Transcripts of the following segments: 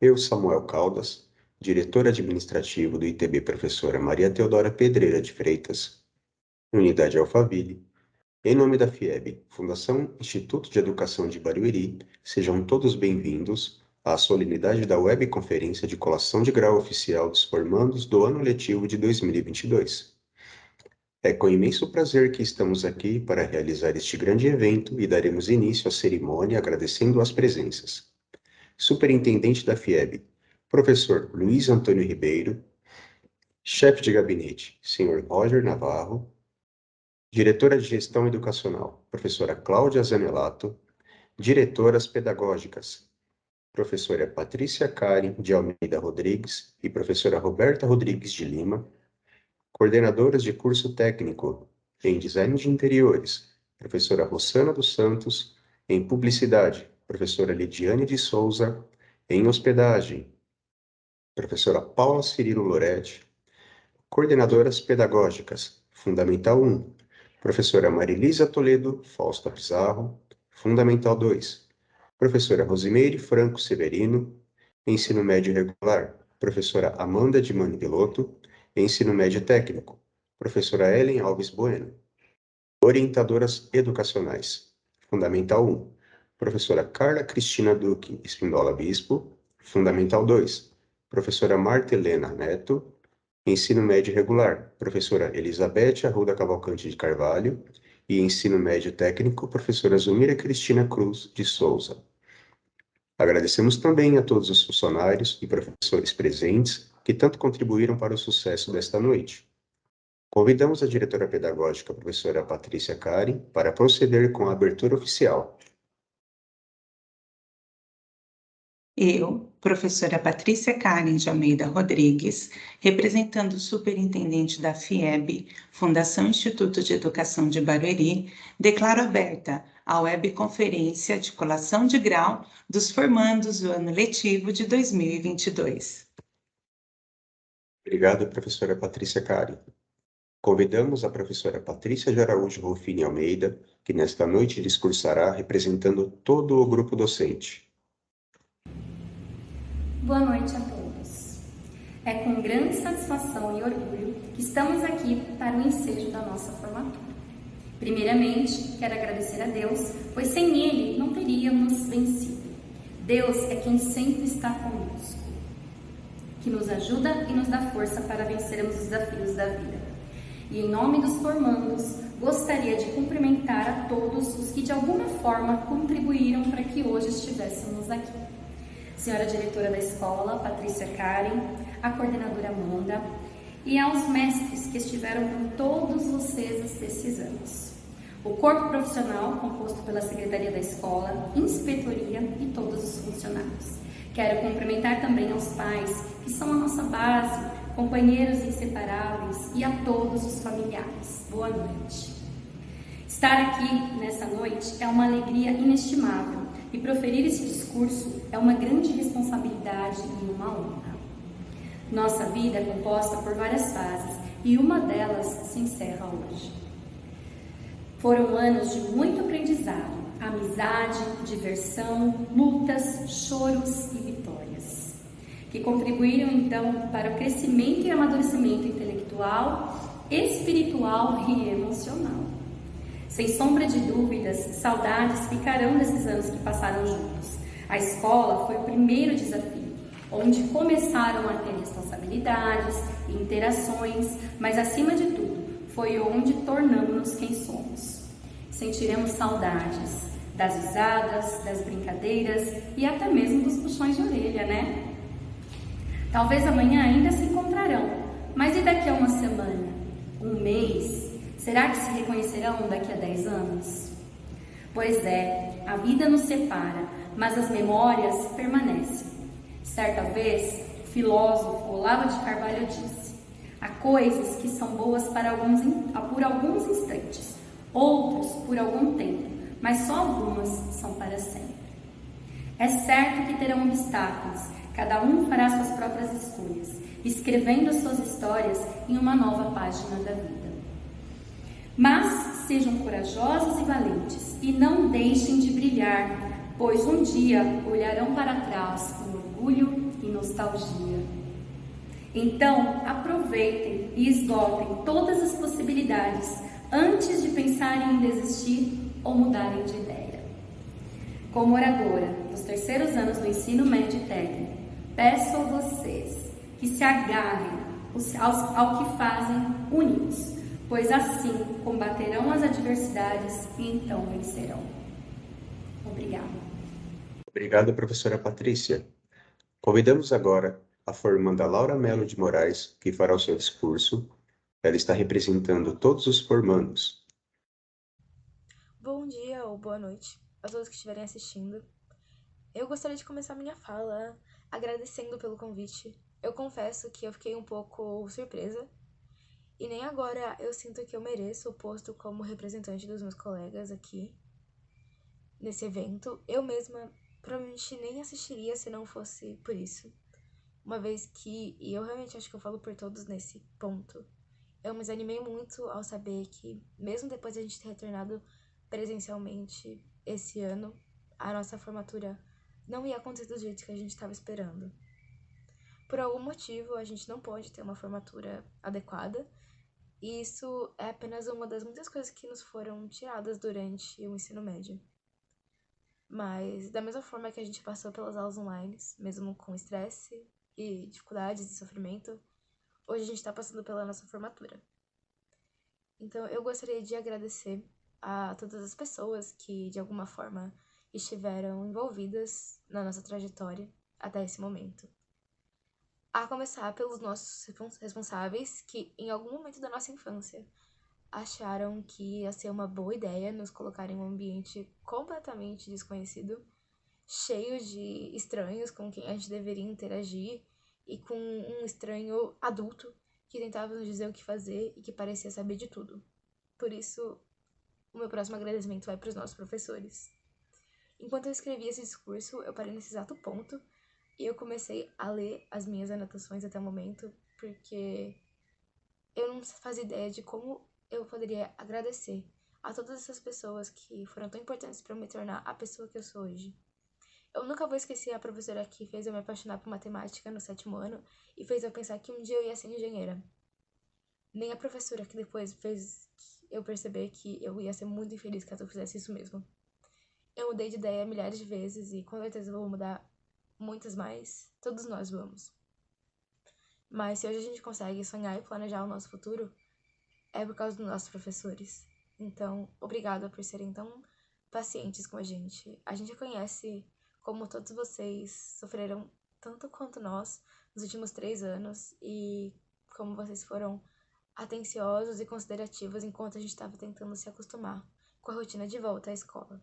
Eu, Samuel Caldas, diretor administrativo do ITB Professora Maria Teodora Pedreira de Freitas, Unidade Alphaville, em nome da FIEB, Fundação Instituto de Educação de Barueri, sejam todos bem-vindos à solenidade da webconferência de colação de grau oficial dos formandos do ano letivo de 2022. É com imenso prazer que estamos aqui para realizar este grande evento e daremos início à cerimônia agradecendo as presenças. Superintendente da FIEB, professor Luiz Antônio Ribeiro, chefe de gabinete, senhor Roger Navarro, diretora de gestão educacional, professora Cláudia Zanelato, diretoras pedagógicas, professora Patrícia Karen de Almeida Rodrigues e professora Roberta Rodrigues de Lima, coordenadoras de curso técnico em design de interiores, professora Rossana dos Santos, em publicidade, professora Lidiane de Souza, em hospedagem, professora Paula Cirilo Loretti, coordenadoras pedagógicas, Fundamental 1, professora Marilisa Toledo Fausta Pizarro, Fundamental 2, professora Rosimeire Franco Severino, Ensino Médio Regular, professora Amanda de Mani Belotto, Ensino Médio Técnico, professora Ellen Alves Bueno, orientadoras educacionais, Fundamental 1, professora Carla Cristina Duque Espindola Bispo, Fundamental 2, professora Marta Helena Neto, Ensino Médio Regular, professora Elizabeth Arruda Cavalcante de Carvalho, e Ensino Médio Técnico, professora Zulmira Cristina Cruz de Souza. Agradecemos também a todos os funcionários e professores presentes que tanto contribuíram para o sucesso desta noite. Convidamos a diretora pedagógica, professora Patrícia Karen, para proceder com a abertura oficial. Eu, professora Patrícia Karen de Almeida Rodrigues, representando o superintendente da FIEB, Fundação Instituto de Educação de Barueri, declaro aberta a webconferência de colação de grau dos formandos do ano letivo de 2022. Obrigado, professora Patrícia Karen. Convidamos a professora Patrícia de Araújo Rufini Almeida, que nesta noite discursará representando todo o grupo docente. Boa noite a todos. É com grande satisfação e orgulho que estamos aqui para o ensejo da nossa formatura. Primeiramente, quero agradecer a Deus, pois sem Ele não teríamos vencido. Deus é quem sempre está conosco, que nos ajuda e nos dá força para vencermos os desafios da vida. E em nome dos formandos, gostaria de cumprimentar a todos os que de alguma forma contribuíram para que hoje estivéssemos aqui. Senhora diretora da escola, Patrícia Karen, a coordenadora Amanda e aos mestres que estiveram com todos vocês esses anos. O corpo profissional, composto pela secretaria da escola, inspetoria e todos os funcionários. Quero cumprimentar também aos pais, que são a nossa base, companheiros inseparáveis e a todos os familiares. Boa noite. Estar aqui nessa noite é uma alegria inestimável e proferir esse discurso é uma grande responsabilidade e uma honra. Nossa vida é composta por várias fases e uma delas se encerra hoje. Foram anos de muito aprendizado, amizade, diversão, lutas, choros e vitórias, que contribuíram então para o crescimento e amadurecimento intelectual, espiritual e emocional. Sem sombra de dúvidas, saudades ficarão desses anos que passaram juntos. A escola foi o primeiro desafio, onde começaram a ter responsabilidades e interações, mas acima de tudo, foi onde tornamos-nos quem somos. Sentiremos saudades das risadas, das brincadeiras e até mesmo dos puxões de orelha, né? Talvez amanhã ainda se encontrarão, mas e daqui a uma semana? Um mês? Será que se reconhecerão daqui a 10 anos? Pois é, a vida nos separa, mas as memórias permanecem. Certa vez, o filósofo Olavo de Carvalho disse: há coisas que são boas por alguns instantes, outras por algum tempo, mas só algumas são para sempre. É certo que terão obstáculos, cada um fará suas próprias escolhas, escrevendo suas histórias em uma nova página da vida. Mas sejam corajosos e valentes e não deixem de brilhar, pois um dia olharão para trás com orgulho nostalgia. Então, aproveitem e esgotem todas as possibilidades antes de pensarem em desistir ou mudarem de ideia. Como oradora dos terceiros anos do ensino médio técnico, peço a vocês que se agarrem ao que fazem únicos, pois assim combaterão as adversidades e então vencerão. Obrigada. Obrigado, professora Patrícia. Convidamos agora a formanda Laura Melo de Moraes, que fará o seu discurso. Ela está representando todos os formandos. Bom dia ou boa noite a todos que estiverem assistindo. Eu gostaria de começar minha fala agradecendo pelo convite. Eu confesso que eu fiquei um pouco surpresa e nem agora eu sinto que eu mereço o posto como representante dos meus colegas aqui nesse evento. Eu mesma provavelmente nem assistiria se não fosse por isso. Uma vez que, e eu realmente acho que eu falo por todos nesse ponto, eu me desanimei muito ao saber que, mesmo depois de a gente ter retornado presencialmente esse ano, a nossa formatura não ia acontecer do jeito que a gente estava esperando. Por algum motivo, a gente não pode ter uma formatura adequada, e isso é apenas uma das muitas coisas que nos foram tiradas durante o ensino médio. Mas, da mesma forma que a gente passou pelas aulas online, mesmo com estresse e dificuldades e sofrimento, hoje a gente está passando pela nossa formatura. Então, eu gostaria de agradecer a todas as pessoas que, de alguma forma, estiveram envolvidas na nossa trajetória até esse momento. A começar pelos nossos responsáveis que, em algum momento da nossa infância, acharam que ia ser uma boa ideia nos colocar em um ambiente completamente desconhecido, cheio de estranhos com quem a gente deveria interagir e com um estranho adulto que tentava nos dizer o que fazer e que parecia saber de tudo. Por isso, o meu próximo agradecimento vai para os nossos professores. Enquanto eu escrevia esse discurso, eu parei nesse exato ponto e eu comecei a ler as minhas anotações até o momento, porque eu não fazia ideia de como eu poderia agradecer a todas essas pessoas que foram tão importantes para eu me tornar a pessoa que eu sou hoje. Eu nunca vou esquecer a professora que fez eu me apaixonar por matemática no 7º ano e fez eu pensar que um dia eu ia ser engenheira. Nem a professora que depois fez eu perceber que eu ia ser muito infeliz caso eu fizesse isso mesmo. Eu mudei de ideia milhares de vezes e com certeza vou mudar muitas mais. Todos nós vamos. Mas se hoje a gente consegue sonhar e planejar o nosso futuro, é por causa dos nossos professores. Então, obrigada por serem tão pacientes com a gente. A gente conhece como todos vocês sofreram tanto quanto nós nos últimos 3 anos e como vocês foram atenciosos e considerativos enquanto a gente estava tentando se acostumar com a rotina de volta à escola.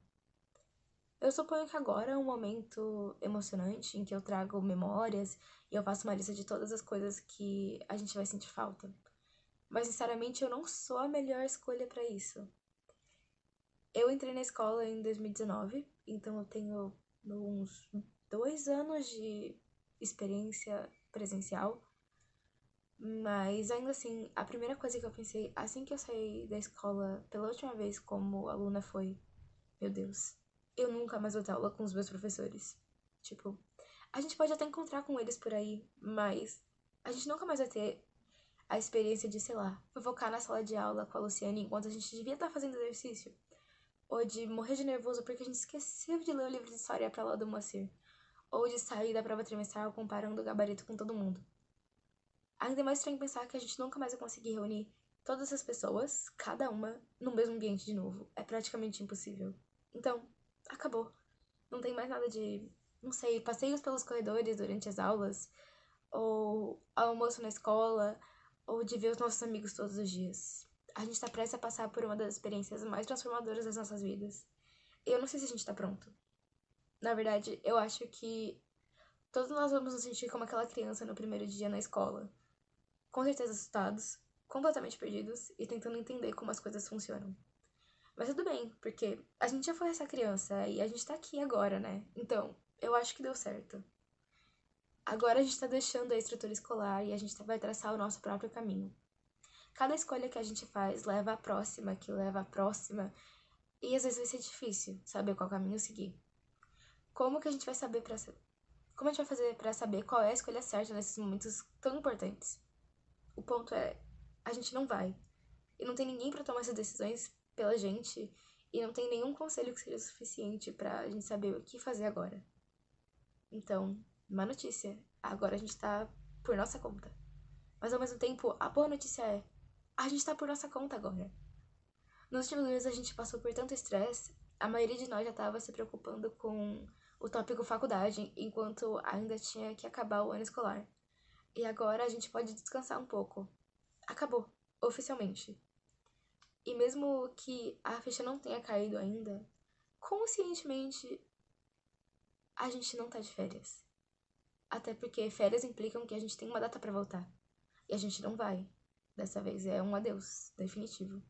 Eu suponho que agora é um momento emocionante em que eu trago memórias e eu faço uma lista de todas as coisas que a gente vai sentir falta. Mas, sinceramente, eu não sou a melhor escolha para isso. Eu entrei na escola em 2019, então eu tenho uns 2 anos de experiência presencial. Mas, ainda assim, a primeira coisa que eu pensei assim que eu saí da escola pela última vez como aluna foi: meu Deus, eu nunca mais vou ter aula com os meus professores. Tipo, a gente pode até encontrar com eles por aí, mas a gente nunca mais vai ter a experiência de, sei lá, fofocar na sala de aula com a Luciane enquanto a gente devia estar fazendo exercício. Ou de morrer de nervoso porque a gente esqueceu de ler o livro de história pra aula do Moacir. Ou de sair da prova trimestral comparando o gabarito com todo mundo. Ainda é mais estranho pensar que a gente nunca mais vai conseguir reunir todas essas pessoas, cada uma, no mesmo ambiente de novo. É praticamente impossível. Então, acabou. Não tem mais nada de, não sei, passeios pelos corredores durante as aulas, ou almoço na escola, ou de ver os nossos amigos todos os dias. A gente tá prestes a passar por uma das experiências mais transformadoras das nossas vidas. E eu não sei se a gente tá pronto. Na verdade, eu acho que todos nós vamos nos sentir como aquela criança no primeiro dia na escola. Com certeza assustados, completamente perdidos e tentando entender como as coisas funcionam. Mas tudo bem, porque a gente já foi essa criança e a gente tá aqui agora, né? Então, eu acho que deu certo. Agora a gente tá deixando a estrutura escolar e a gente vai traçar o nosso próprio caminho. Cada escolha que a gente faz leva à próxima, que leva à próxima, e às vezes vai ser difícil saber qual caminho seguir. Como que a gente vai saber Como a gente vai fazer para saber qual é a escolha certa nesses momentos tão importantes? O ponto é, a gente não vai. E não tem ninguém para tomar essas decisões pela gente. E não tem nenhum conselho que seja suficiente pra gente saber o que fazer agora. Então, má notícia. Agora a gente tá por nossa conta. Mas ao mesmo tempo, a boa notícia é, a gente tá por nossa conta agora. Nos últimos meses a gente passou por tanto estresse, a maioria de nós já tava se preocupando com o tópico faculdade, enquanto ainda tinha que acabar o ano escolar. E agora a gente pode descansar um pouco. Acabou, oficialmente. E mesmo que a ficha não tenha caído ainda, conscientemente a gente não tá de férias. Até porque férias implicam que a gente tem uma data pra voltar. E a gente não vai. Dessa vez é um adeus, definitivo.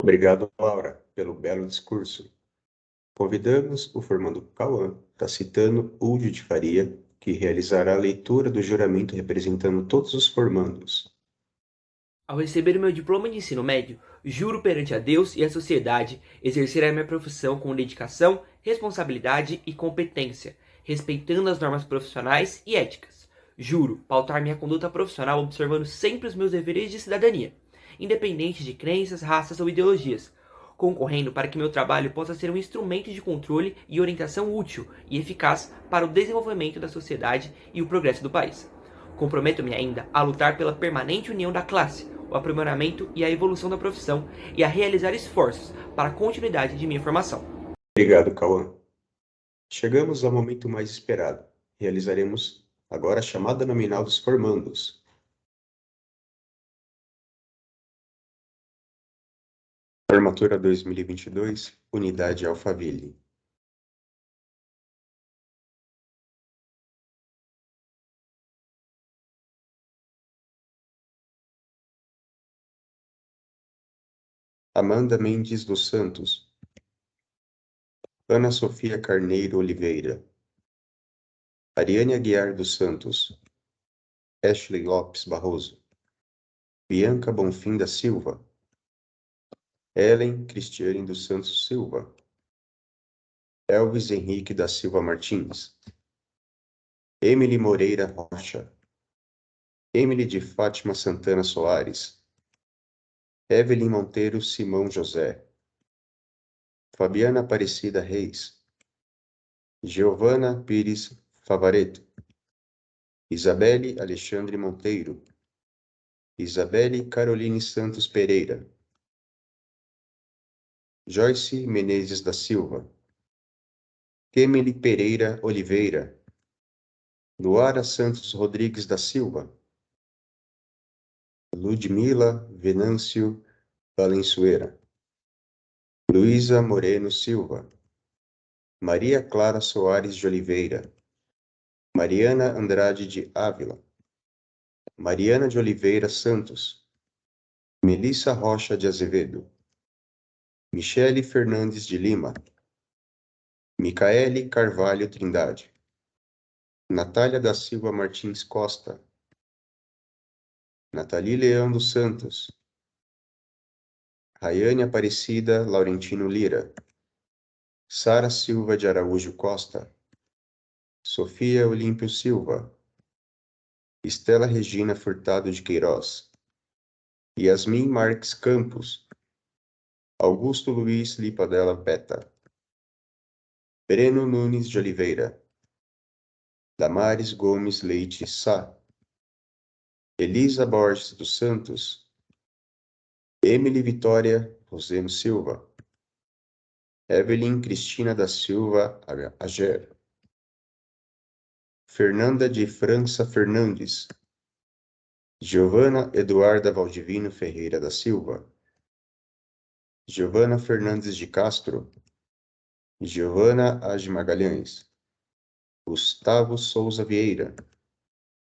Obrigado, Laura, pelo belo discurso. Convidamos o formando Cauã, Tacitano Úldio de Faria, que realizará a leitura do juramento representando todos os formandos. Ao receber o meu diploma de ensino médio, juro perante a Deus e a sociedade exercer a minha profissão com dedicação, responsabilidade e competência, respeitando as normas profissionais e éticas. Juro pautar minha conduta profissional observando sempre os meus deveres de cidadania, independente de crenças, raças ou ideologias, concorrendo para que meu trabalho possa ser um instrumento de controle e orientação útil e eficaz para o desenvolvimento da sociedade e o progresso do país. Comprometo-me ainda a lutar pela permanente união da classe, o aprimoramento e a evolução da profissão e a realizar esforços para a continuidade de minha formação. Obrigado, Cauã. Chegamos ao momento mais esperado. Realizaremos agora a chamada nominal dos formandos. Formatura 2022, Unidade Alphaville. Amanda Mendes dos Santos. Ana Sofia Carneiro Oliveira. Ariane Aguiar dos Santos. Ashley Lopes Barroso. Bianca Bonfim da Silva. Ellen Cristiane dos Santos Silva. Elvis Henrique da Silva Martins. Emily Moreira Rocha. Emily de Fátima Santana Soares. Evelyn Monteiro Simão José. Fabiana Aparecida Reis. Giovana Pires Favareto. Isabelle Alexandre Monteiro. Isabelle Caroline Santos Pereira. Joyce Menezes da Silva. Emily Pereira Oliveira. Luara Santos Rodrigues da Silva. Ludmila Venâncio Valenzuela. Luísa Moreno Silva. Maria Clara Soares de Oliveira. Mariana Andrade de Ávila. Mariana de Oliveira Santos. Melissa Rocha de Azevedo. Michele Fernandes de Lima. Micaele Carvalho Trindade. Natália da Silva Martins Costa. Nathalie Leão dos Santos. Rayane Aparecida Laurentino Lira. Sara Silva de Araújo Costa. Sofia Olímpio Silva. Estela Regina Furtado de Queiroz. Yasmin Marques Campos. Augusto Luiz Lipadella Beta. Breno Nunes de Oliveira. Damares Gomes Leite Sá. Elisa Borges dos Santos. Emily Vitória Roseno Silva. Evelyn Cristina da Silva Ager. Fernanda de França Fernandes. Giovana Eduarda Valdivino Ferreira da Silva. Giovana Fernandes de Castro. Giovana Age Magalhães. Gustavo Souza Vieira.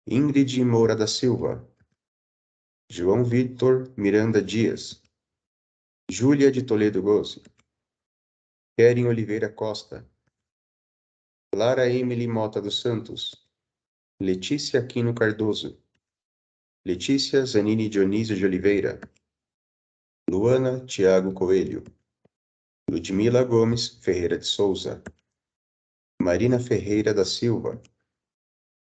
Ingrid Moura da Silva. João Vitor Miranda Dias. Júlia de Toledo Gozzi. Keren Oliveira Costa. Lara Emily Mota dos Santos. Letícia Aquino Cardoso. Letícia Zanini Dionísio de Oliveira. Luana Tiago Coelho. Ludmila Gomes Ferreira de Souza. Marina Ferreira da Silva,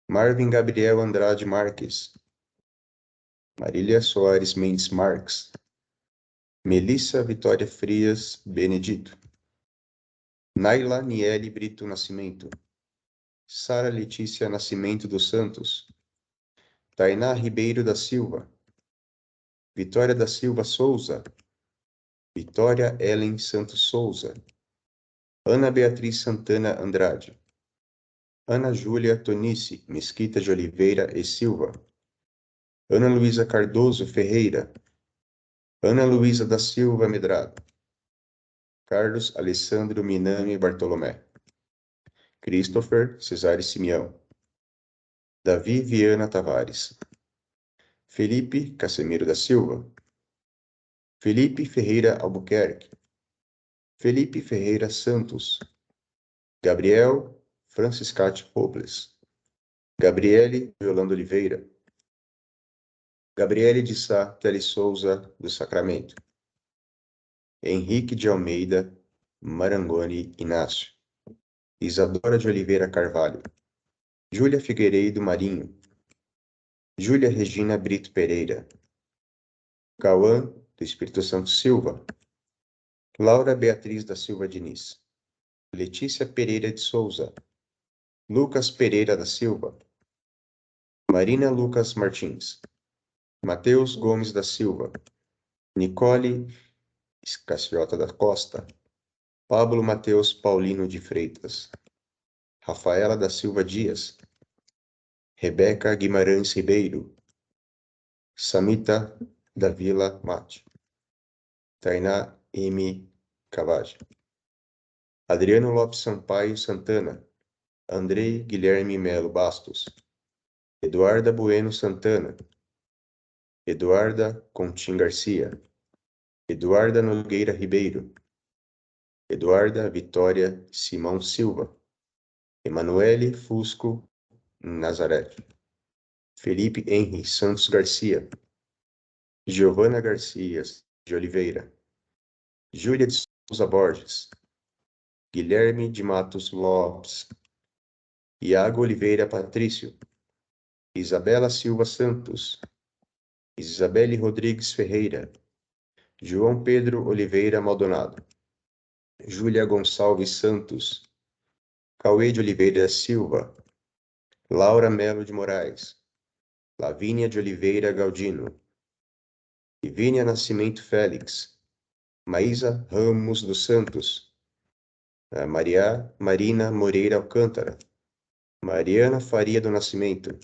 Marvin Gabriel Andrade Marques, Marília Soares Mendes Marques, Melissa Vitória Frias Benedito, Naila Niele Brito Nascimento, Sara Letícia Nascimento dos Santos, Tainá Ribeiro da Silva, Vitória da Silva Souza, Vitória Ellen Santos Souza, Ana Beatriz Santana Andrade, Ana Júlia Tonice Mesquita de Oliveira e Silva, Ana Luísa Cardoso Ferreira, Ana Luísa da Silva Medrado, Carlos Alessandro Minami Bartolomé, Christopher Cesare Simeão, Davi Viana Tavares, Felipe Casemiro da Silva, Felipe Ferreira Albuquerque, Felipe Ferreira Santos, Gabriel Franciscati Robles, Gabriele Yolanda Oliveira, Gabriele de Sá Tele Souza do Sacramento, Henrique de Almeida Marangoni Inácio, Isadora de Oliveira Carvalho, Júlia Figueiredo Marinho, Júlia Regina Brito Pereira, Cauã do Espírito Santo Silva, Laura Beatriz da Silva Diniz, Letícia Pereira de Souza, Lucas Pereira da Silva, Marina Lucas Martins, Matheus Gomes da Silva, Nicole Escaciota da Costa, Pablo Matheus Paulino de Freitas, Rafaela da Silva Dias, Rebeca Guimarães Ribeiro, Samita da Vila Mate, Tainá M. Cavage, Adriano Lopes Sampaio Santana, Andrei Guilherme Melo Bastos, Eduarda Bueno Santana, Eduarda Contim Garcia, Eduarda Nogueira Ribeiro, Eduarda Vitória Simão Silva, Emanuele Fusco Nazaré, Felipe Henri Santos Garcia, Giovana Garcia de Oliveira, Júlia de Souza Borges, Guilherme de Matos Lopes, Iago Oliveira Patrício, Isabela Silva Santos, Isabelle Rodrigues Ferreira, João Pedro Oliveira Maldonado, Júlia Gonçalves Santos, Cauê de Oliveira Silva, Laura Melo de Moraes, Lavínia de Oliveira Galdino, Ivínia Nascimento Félix, Maísa Ramos dos Santos, Marina Moreira Alcântara, Mariana Faria do Nascimento,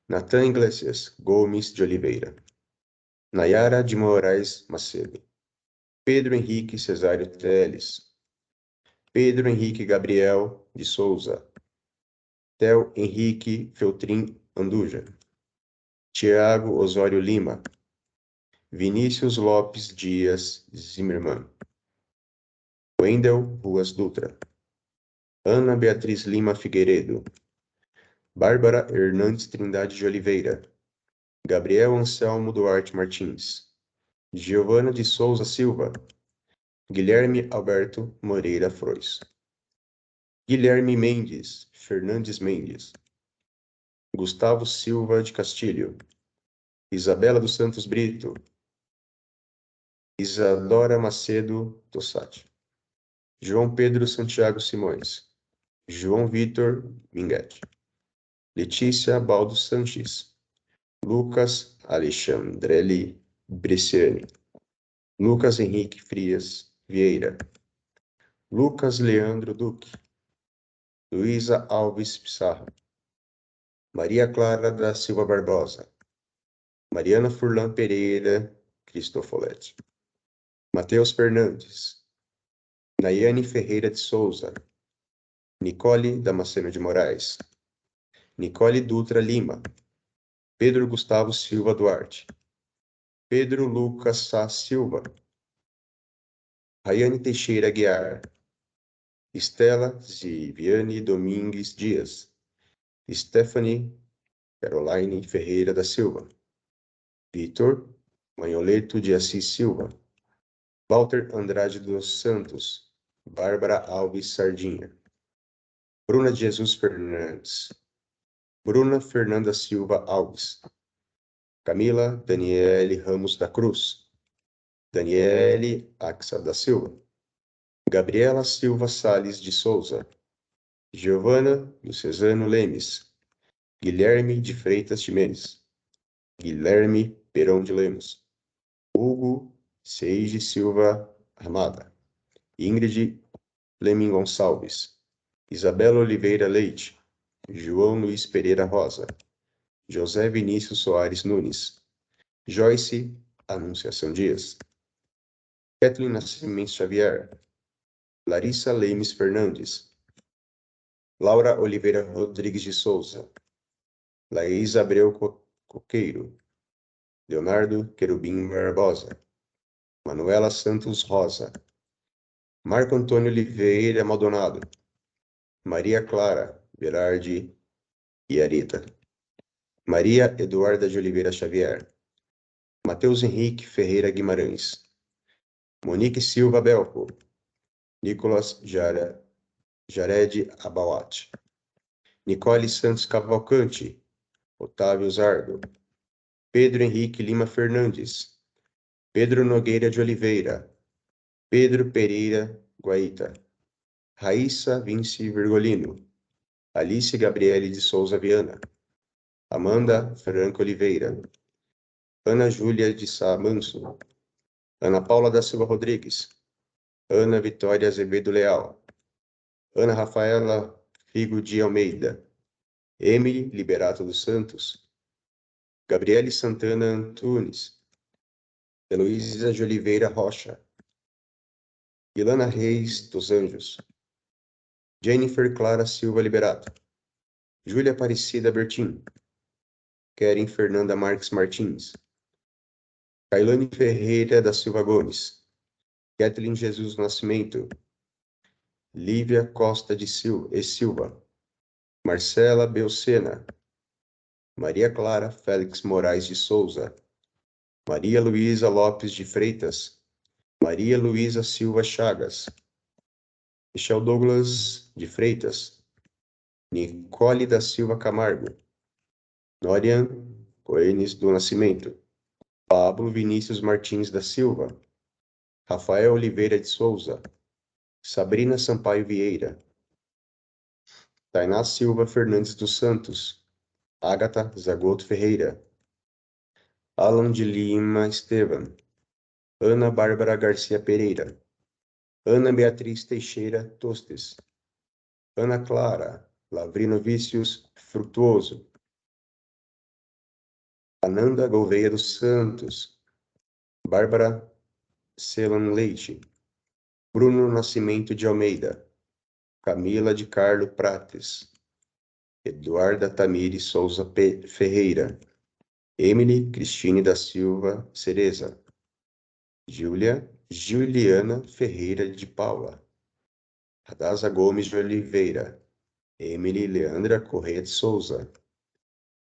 Natan Iglesias Gomes de Oliveira, Nayara de Moraes Macedo, Pedro Henrique Cesário Teles, Pedro Henrique Gabriel de Souza, Theo Henrique Feltrin Anduja, Tiago Osório Lima, Vinícius Lopes Dias Zimmermann, Wendel Ruas Dutra, Ana Beatriz Lima Figueiredo, Bárbara Hernandes Trindade de Oliveira, Gabriel Anselmo Duarte Martins, Giovana de Souza Silva, Guilherme Alberto Moreira Frois, Guilherme Mendes Fernandes Mendes, Gustavo Silva de Castilho, Isabela dos Santos Brito, Isadora Macedo Tossati, João Pedro Santiago Simões, João Vitor Minguete, Letícia Baldo Sanches, Lucas Alexandrelli Bresciani, Lucas Henrique Frias Vieira, Lucas Leandro Duque, Luísa Alves Pissarro, Maria Clara da Silva Barbosa, Mariana Furlan Pereira Cristofoletti, Matheus Fernandes, Nayane Ferreira de Souza, Nicole Damasceno de Moraes, Nicole Dutra Lima, Pedro Gustavo Silva Duarte, Pedro Lucas Sá Silva, Rayane Teixeira Guiar, Estela Ziviane Domingues Dias, Stephanie Caroline Ferreira da Silva, Vitor Manholeto de Assis Silva, Walter Andrade dos Santos, Bárbara Alves Sardinha. Bruna de Jesus Fernandes. Bruna Fernanda Silva Alves. Camila Daniele Ramos da Cruz. Daniele Axa da Silva. Gabriela Silva Sales de Souza. Giovana Lucesano Lemes. Guilherme de Freitas Ximenes. Guilherme Perão de Lemos. Hugo Seiji Silva Ramada. Ingrid Fleming Gonçalves. Isabela Oliveira Leite. João Luiz Pereira Rosa. José Vinícius Soares Nunes. Joyce Anunciação Dias. Kathleen Nascimento Xavier. Larissa Lemes Fernandes. Laura Oliveira Rodrigues de Souza. Laís Abreu Coqueiro. Leonardo Querubim Barbosa. Manuela Santos Rosa. Marco Antônio Oliveira Maldonado. Maria Clara Berardi Iarita. Maria Eduarda de Oliveira Xavier. Matheus Henrique Ferreira Guimarães. Monique Silva Belco. Nicolas Jared Abawat. Nicole Santos Cavalcante. Otávio Zardo. Pedro Henrique Lima Fernandes. Pedro Nogueira de Oliveira. Pedro Pereira Guaita. Raíssa Vinci Virgolino. Alice Gabriele de Souza Viana. Amanda Franco Oliveira. Ana Júlia de Sá Manso. Ana Paula da Silva Rodrigues. Ana Vitória Azevedo Leal. Ana Rafaela Figo de Almeida. Emily Liberato dos Santos. Gabriele Santana Antunes. Heloísa de Oliveira Rocha. Ilana Reis dos Anjos. Jennifer Clara Silva Liberato. Júlia Aparecida Bertin. Keren Fernanda Marques Martins. Kailane Ferreira da Silva Gomes. Kathleen Jesus Nascimento. Lívia Costa de Silva. Marcela Belcena. Maria Clara Félix Moraes de Souza. Maria Luísa Lopes de Freitas. Maria Luísa Silva Chagas. Michel Douglas de Freitas. Nicole da Silva Camargo. Norian Coenes do Nascimento. Pablo Vinícius Martins da Silva. Rafael Oliveira de Souza. Sabrina Sampaio Vieira. Tainá Silva Fernandes dos Santos. Ágata Zagoto Ferreira. Alan de Lima Estevam. Ana Bárbara Garcia Pereira. Ana Beatriz Teixeira Tostes. Ana Clara Lavrino Vícios Frutuoso. Ananda Gouveia dos Santos. Bárbara Celan Leite. Bruno Nascimento de Almeida. Camila de Carlo Prates. Eduarda Tamires Souza Ferreira. Emily Cristine da Silva Cereza. Juliana Ferreira de Paula. Radassa Gomes de Oliveira. Emily Leandra Correia de Souza.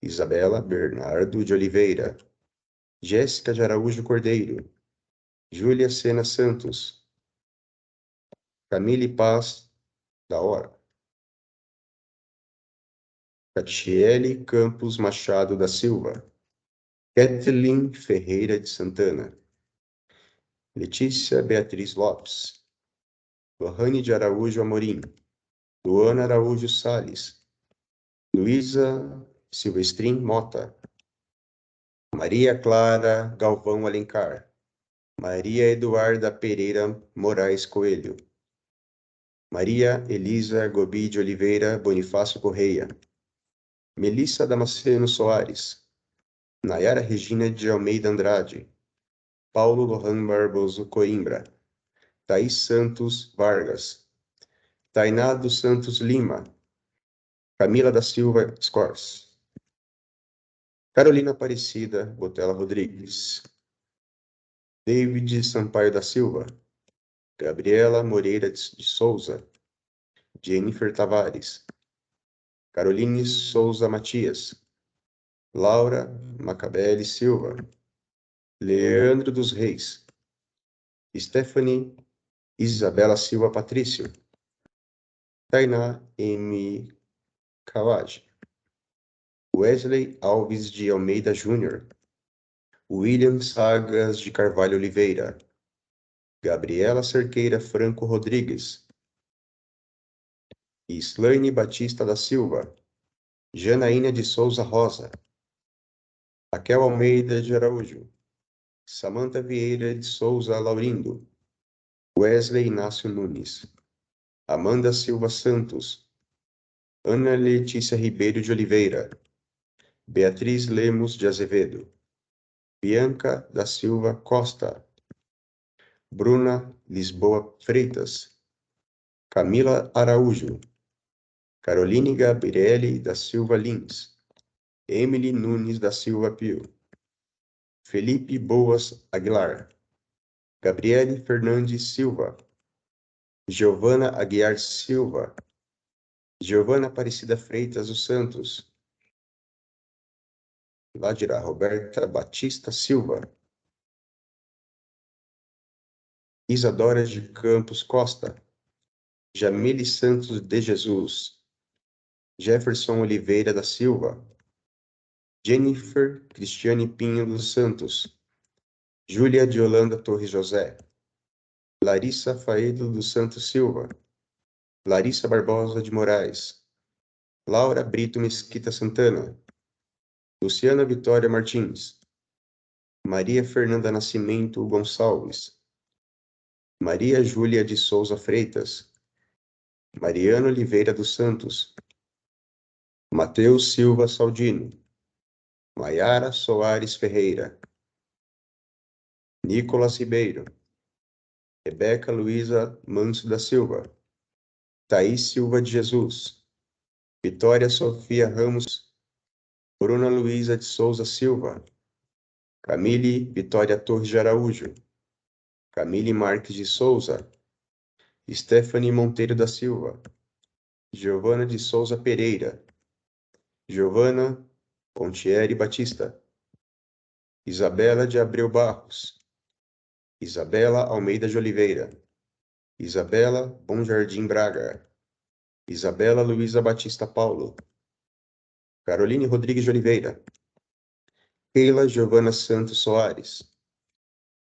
Isabela Bernardo de Oliveira. Jéssica de Araújo Cordeiro. Júlia Sena Santos. Camille Paz da Hora. Catiele Campos Machado da Silva. Kathleen Ferreira de Santana. Letícia Beatriz Lopes. Lohane de Araújo Amorim. Luana Araújo Salles. Luísa Silvestrin Mota. Maria Clara Galvão Alencar. Maria Eduarda Pereira Moraes Coelho. Maria Elisa Gobi de Oliveira Bonifácio Correia. Melissa Damasceno Soares. Nayara Regina de Almeida Andrade. Paulo Lohan Barboso Coimbra. Thaís Santos Vargas. Tainá dos Santos Lima. Camila da Silva Scors. Carolina Aparecida Botella Rodrigues. David Sampaio da Silva. Gabriela Moreira de Souza. Jennifer Tavares. Caroline Souza Matias. Laura Macabelli Silva. Leandro dos Reis. Stephanie Isabela Silva Patrício, Tainá M. Kawaj, Wesley Alves de Almeida Júnior, William Sagas de Carvalho Oliveira, Gabriela Cerqueira Franco Rodrigues, Islaine Batista da Silva, Janaína de Souza Rosa, Raquel Almeida de Araújo, Samanta Vieira de Souza Laurindo, Wesley Inácio Nunes, Amanda Silva Santos, Ana Letícia Ribeiro de Oliveira, Beatriz Lemos de Azevedo, Bianca da Silva Costa, Bruna Lisboa Freitas, Camila Araújo, Caroline Gabriele da Silva Lins, Emily Nunes da Silva Pio, Felipe Boas Aguilar, Gabriele Fernandes Silva, Giovana Aguiar Silva, Giovana Aparecida Freitas dos Santos, Ládira Roberta Batista Silva, Isadora de Campos Costa, Jamile Santos de Jesus, Jefferson Oliveira da Silva, Jennifer Cristiane Pinho dos Santos, Júlia de Holanda Torres José, Larissa Faedo dos Santos Silva, Larissa Barbosa de Moraes, Laura Brito Mesquita Santana, Luciana Vitória Martins, Maria Fernanda Nascimento Gonçalves, Maria Júlia de Souza Freitas, Mariana Oliveira dos Santos, Mateus Silva Saldino, Maiara Soares Ferreira, Nicolas Ribeiro, Rebeca Luiza Manso da Silva, Thaís Silva de Jesus, Vitória Sofia Ramos, Bruna Luiza de Souza Silva, Camille Vitória Torres de Araújo, Camille Marques de Souza, Stephanie Monteiro da Silva, Giovana de Souza Pereira, Giovana Pontieri Batista, Isabela de Abreu Barros, Isabela Almeida de Oliveira, Isabela Bom Jardim Braga, Isabela Luiza Batista Paulo, Caroline Rodrigues de Oliveira, Keila Giovana Santos Soares,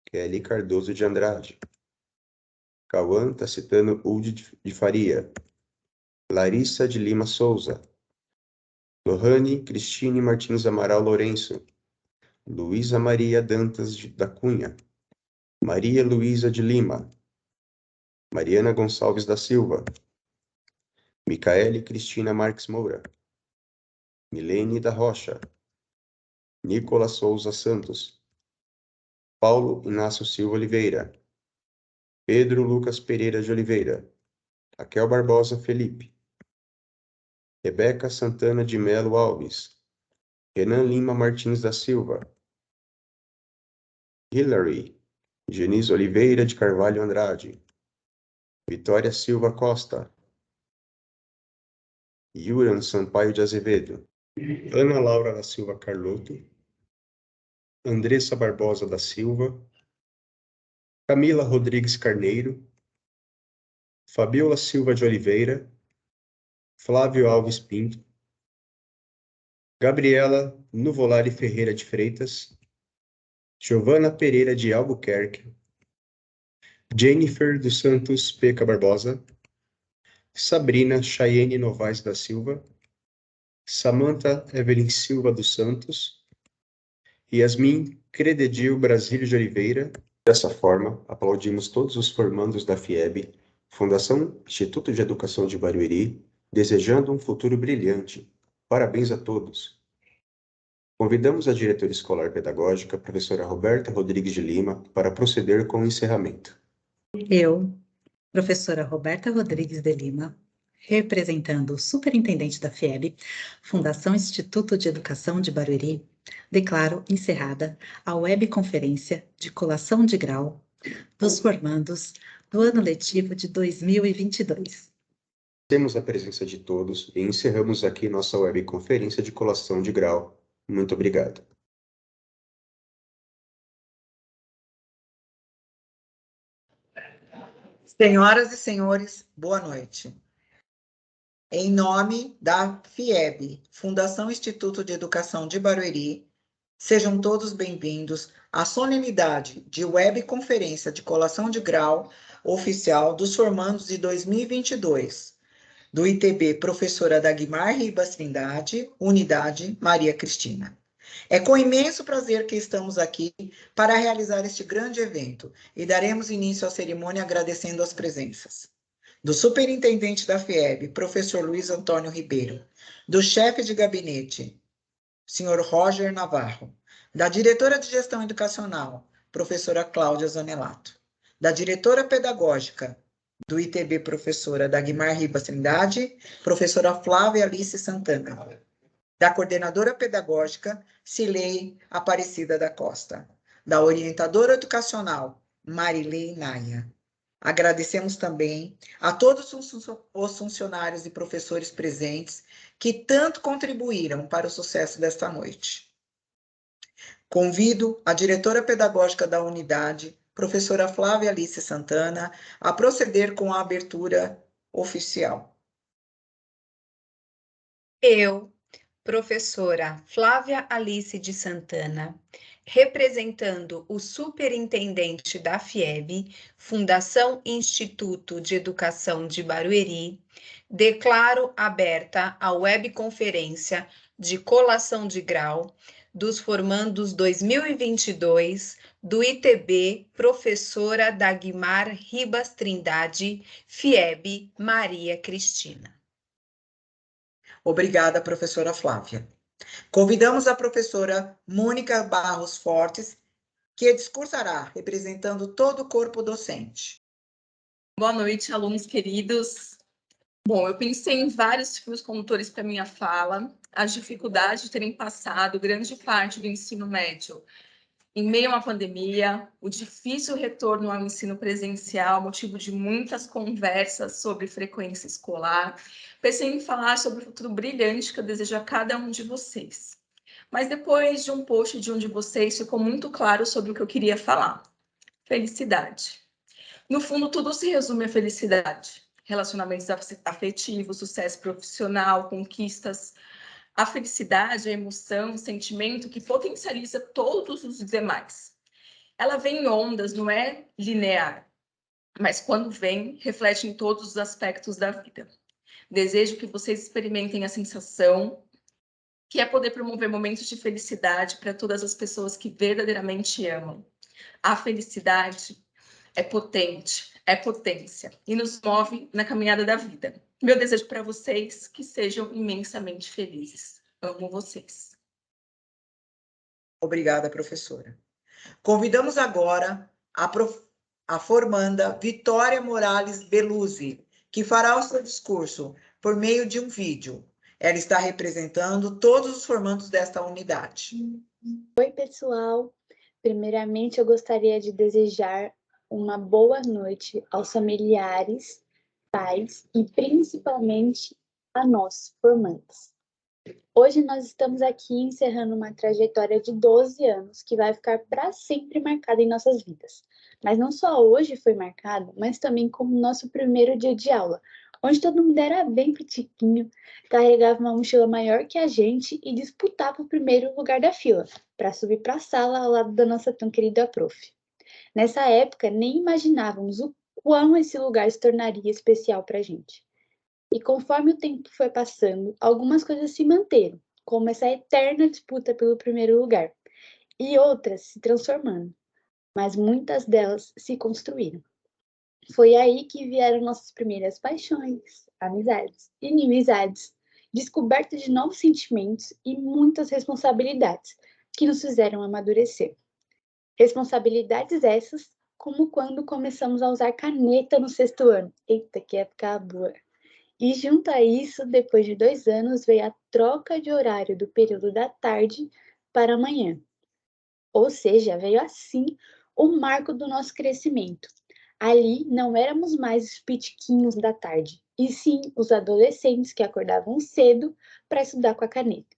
Kelly Cardoso de Andrade, Cauã Tacitano Udi de Faria, Larissa de Lima Souza, Lohane Cristine Martins Amaral Lourenço, Luísa Maria Dantas da Cunha, Maria Luísa de Lima, Mariana Gonçalves da Silva, Micaele Cristina Marques Moura, Milene da Rocha, Nicolas Souza Santos, Paulo Inácio Silva Oliveira, Pedro Lucas Pereira de Oliveira, Raquel Barbosa Felipe, Rebeca Santana de Melo Alves, Renan Lima Martins da Silva, Hillary Genise Oliveira de Carvalho Andrade, Vitória Silva Costa, Yuran Sampaio de Azevedo, Ana Laura da Silva Carlotto, Andressa Barbosa da Silva, Camila Rodrigues Carneiro, Fabiola Silva de Oliveira, Flávio Alves Pinto, Gabriela Nuvolari Ferreira de Freitas, Giovana Pereira de Albuquerque, Jennifer dos Santos Peca Barbosa, Sabrina Chayenne Novaes da Silva, Samantha Evelyn Silva dos Santos, Yasmin Crededil Brasílio de Oliveira. Dessa forma, aplaudimos todos os formandos da FIEB, Fundação Instituto de Educação de Barueri, desejando um futuro brilhante. Parabéns a todos. Convidamos a diretora escolar pedagógica, professora Roberta Rodrigues de Lima, para proceder com o encerramento. Eu, professora Roberta Rodrigues de Lima, representando o superintendente da FIEB, Fundação Instituto de Educação de Barueri, declaro encerrada a webconferência de colação de grau dos formandos do ano letivo de 2022. Temos a presença de todos e encerramos aqui nossa webconferência de colação de grau. Muito obrigado. Senhoras e senhores, boa noite. Em nome da FIEB, Fundação Instituto de Educação de Barueri, sejam todos bem-vindos à solenidade de webconferência de colação de grau oficial dos formandos de 2022, do ITB Professora Dagmar Ribas Trindade, Unidade Maria Cristina. É com imenso prazer que estamos aqui para realizar este grande evento e daremos início à cerimônia agradecendo as presenças do superintendente da FIEB, professor Luiz Antônio Ribeiro, do chefe de gabinete, senhor Roger Navarro, da diretora de gestão educacional, professora Cláudia Zanelato, da diretora pedagógica do ITB, professora Dagmar Ribas Trindade, professora Flávia Alice Santana, da coordenadora pedagógica, Cilei Aparecida da Costa, da orientadora educacional, Marilei Naia. Agradecemos também a todos os funcionários e professores presentes que tanto contribuíram para o sucesso desta noite. Convido a diretora pedagógica da unidade, professora Flávia Alice Santana, a proceder com a abertura oficial. Eu, professora Flávia Alice de Santana, representando o superintendente da FIEB, Fundação Instituto de Educação de Barueri, declaro aberta a webconferência de colação de grau dos formandos 2022 do ITB Professora Dagmar Ribas Trindade, FIEB Maria Cristina. Obrigada, professora Flávia. Convidamos a professora Mônica Barros Fortes, que discursará representando todo o corpo docente. Boa noite, alunos queridos. Bom, eu pensei em vários fios condutores para minha fala, as dificuldades de terem passado grande parte do ensino médio em meio a uma pandemia, o difícil retorno ao ensino presencial, motivo de muitas conversas sobre frequência escolar. Pensei em falar sobre o futuro brilhante que eu desejo a cada um de vocês. Mas depois de um post de um de vocês, ficou muito claro sobre o que eu queria falar. Felicidade. No fundo, tudo se resume à felicidade. Relacionamentos afetivos, sucesso profissional, conquistas. A felicidade é a emoção, o sentimento que potencializa todos os demais. Ela vem em ondas, não é linear, mas quando vem, reflete em todos os aspectos da vida. Desejo que vocês experimentem a sensação que é poder promover momentos de felicidade para todas as pessoas que verdadeiramente amam. A felicidade é potente, é potência e nos move na caminhada da vida. Meu desejo para vocês que sejam imensamente felizes. Amo vocês. Obrigada, professora. Convidamos agora a formanda Vitória Morales Beluzzi, que fará o seu discurso por meio de um vídeo. Ela está representando todos os formandos desta unidade. Oi, pessoal. Primeiramente, eu gostaria de desejar uma boa noite aos familiares, pais e principalmente a nós, formandos. Hoje nós estamos aqui encerrando uma trajetória de 12 anos que vai ficar para sempre marcada em nossas vidas. Mas não só hoje foi marcado, mas também como nosso primeiro dia de aula, onde todo mundo era bem pitiquinho, carregava uma mochila maior que a gente e disputava o primeiro lugar da fila, para subir para a sala ao lado da nossa tão querida prof. Nessa época, nem imaginávamos o quão esse lugar se tornaria especial para a gente. E conforme o tempo foi passando, algumas coisas se manteram, como essa eterna disputa pelo primeiro lugar, e outras se transformando, mas muitas delas se construíram. Foi aí que vieram nossas primeiras paixões, amizades, inimizades, descoberta de novos sentimentos e muitas responsabilidades que nos fizeram amadurecer. Responsabilidades essas, como quando começamos a usar caneta no 6º ano. Eita, que época boa! E junto a isso, depois de 2 anos, veio a troca de horário do período da tarde para a manhã. Ou seja, veio assim o marco do nosso crescimento. Ali não éramos mais os pitiquinhos da tarde, e sim os adolescentes que acordavam cedo para estudar com a caneta.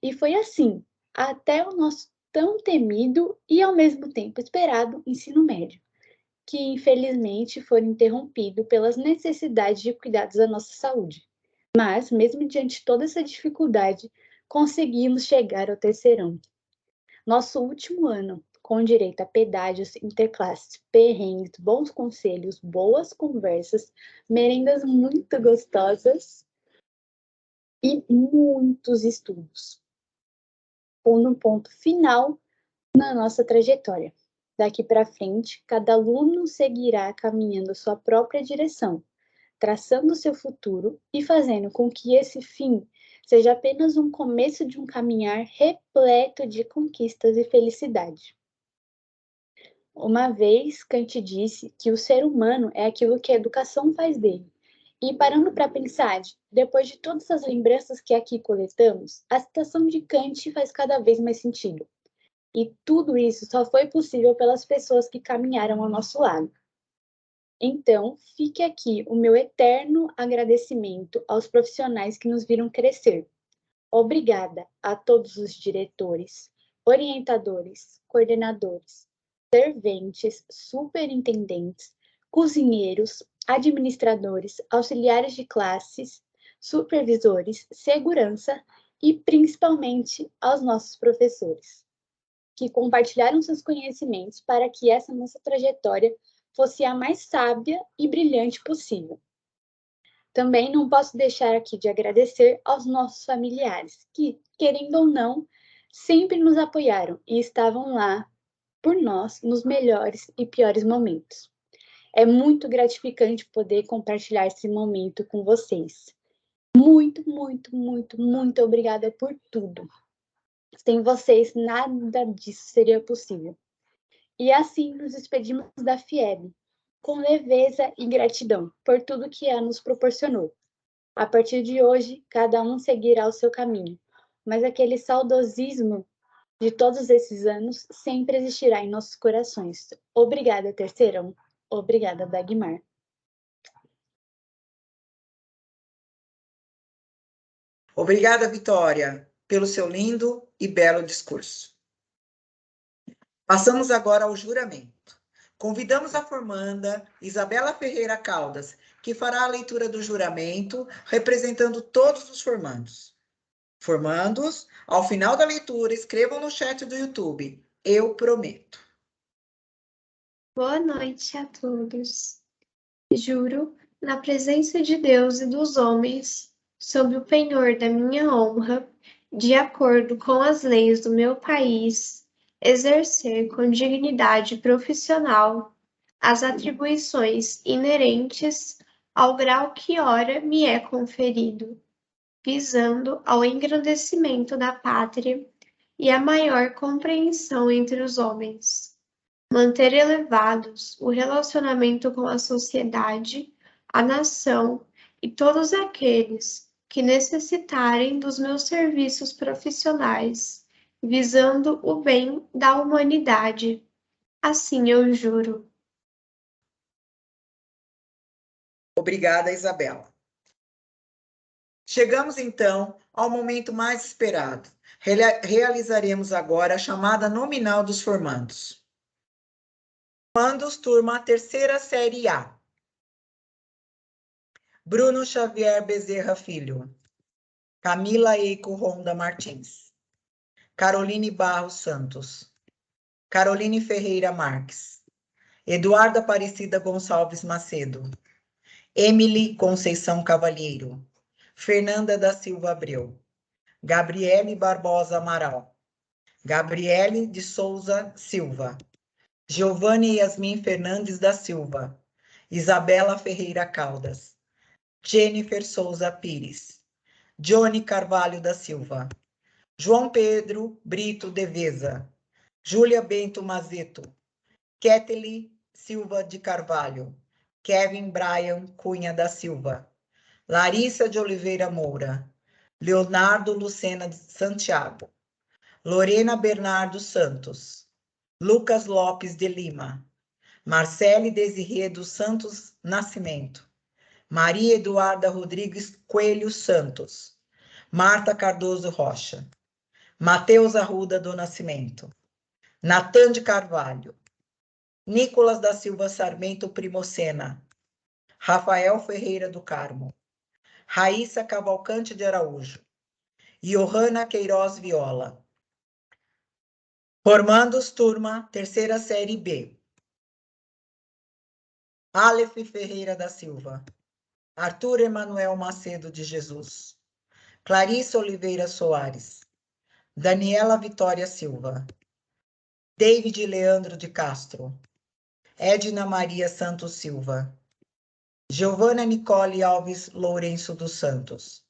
E foi assim, até o nosso tão temido e ao mesmo tempo esperado ensino médio, que infelizmente foram interrompidos pelas necessidades de cuidados da nossa saúde. Mas, mesmo diante de toda essa dificuldade, conseguimos chegar ao terceirão. Nosso último ano, com direito a pedágios interclasses, perrengues, bons conselhos, boas conversas, merendas muito gostosas e muitos estudos. Pondo um ponto final na nossa trajetória. Daqui para frente, cada aluno seguirá caminhando sua própria direção, traçando seu futuro e fazendo com que esse fim seja apenas um começo de um caminhar repleto de conquistas e felicidade. Uma vez, Kant disse que o ser humano é aquilo que a educação faz dele. E parando para pensar, depois de todas as lembranças que aqui coletamos, a citação de Kant faz cada vez mais sentido. E tudo isso só foi possível pelas pessoas que caminharam ao nosso lado. Então, fique aqui o meu eterno agradecimento aos profissionais que nos viram crescer. Obrigada a todos os diretores, orientadores, coordenadores, serventes, superintendentes, cozinheiros, administradores, auxiliares de classes, supervisores, segurança e principalmente aos nossos professores, que compartilharam seus conhecimentos para que essa nossa trajetória fosse a mais sábia e brilhante possível. Também não posso deixar aqui de agradecer aos nossos familiares, que, querendo ou não, sempre nos apoiaram e estavam lá por nós nos melhores e piores momentos. É muito gratificante poder compartilhar esse momento com vocês. Muito, muito, muito, muito obrigada por tudo. Sem vocês, nada disso seria possível. E assim nos despedimos da FIEB, com leveza e gratidão por tudo que ela nos proporcionou. A partir de hoje, cada um seguirá o seu caminho, mas aquele saudosismo de todos esses anos sempre existirá em nossos corações. Obrigada, terceirão. Obrigada, Dagmar. Obrigada, Vitória, pelo seu lindo e belo discurso. Passamos agora ao juramento. Convidamos a formanda Isabela Ferreira Caldas, que fará a leitura do juramento, representando todos os formandos. Formandos, ao final da leitura, escrevam no chat do YouTube. Eu prometo. Boa noite a todos. Juro, na presença de Deus e dos homens, sob o penhor da minha honra, de acordo com as leis do meu país, exercer com dignidade profissional as atribuições inerentes ao grau que ora me é conferido, visando ao engrandecimento da pátria e a maior compreensão entre os homens. Manter elevados o relacionamento com a sociedade, a nação e todos aqueles que necessitarem dos meus serviços profissionais, visando o bem da humanidade. Assim eu juro. Obrigada, Isabela. Chegamos, então, ao momento mais esperado. Realizaremos agora a chamada nominal dos formandos. Formandos, turma, terceira série A. Bruno Xavier Bezerra Filho. Camila Eico Ronda Martins. Caroline Barros Santos. Caroline Ferreira Marques. Eduarda Aparecida Gonçalves Macedo. Emily Conceição Cavalheiro. Fernanda da Silva Abreu. Gabriele Barbosa Amaral. Gabriele de Souza Silva. Giovanni Yasmin Fernandes da Silva. Isabela Ferreira Caldas. Jennifer Souza Pires. Johnny Carvalho da Silva. João Pedro Brito Deveza. Júlia Bento Mazeto. Ketely Silva de Carvalho. Kevin Brian Cunha da Silva. Larissa de Oliveira Moura. Leonardo Lucena de Santiago. Lorena Bernardo Santos. Lucas Lopes de Lima. Marcele Desirê dos Santos Nascimento. Maria Eduarda Rodrigues Coelho Santos. Marta Cardoso Rocha. Matheus Arruda do Nascimento. Natan de Carvalho. Nicolas da Silva Sarmento Primocena, Rafael Ferreira do Carmo, Raíssa Cavalcante de Araújo, Johanna Queiroz Viola. Formandos, turma, terceira série B. Aleph Ferreira da Silva, Arthur Emanuel Macedo de Jesus, Clarice Oliveira Soares, Daniela Vitória Silva, David Leandro de Castro, Edna Maria Santos Silva, Giovana Nicole Alves Lourenço dos Santos,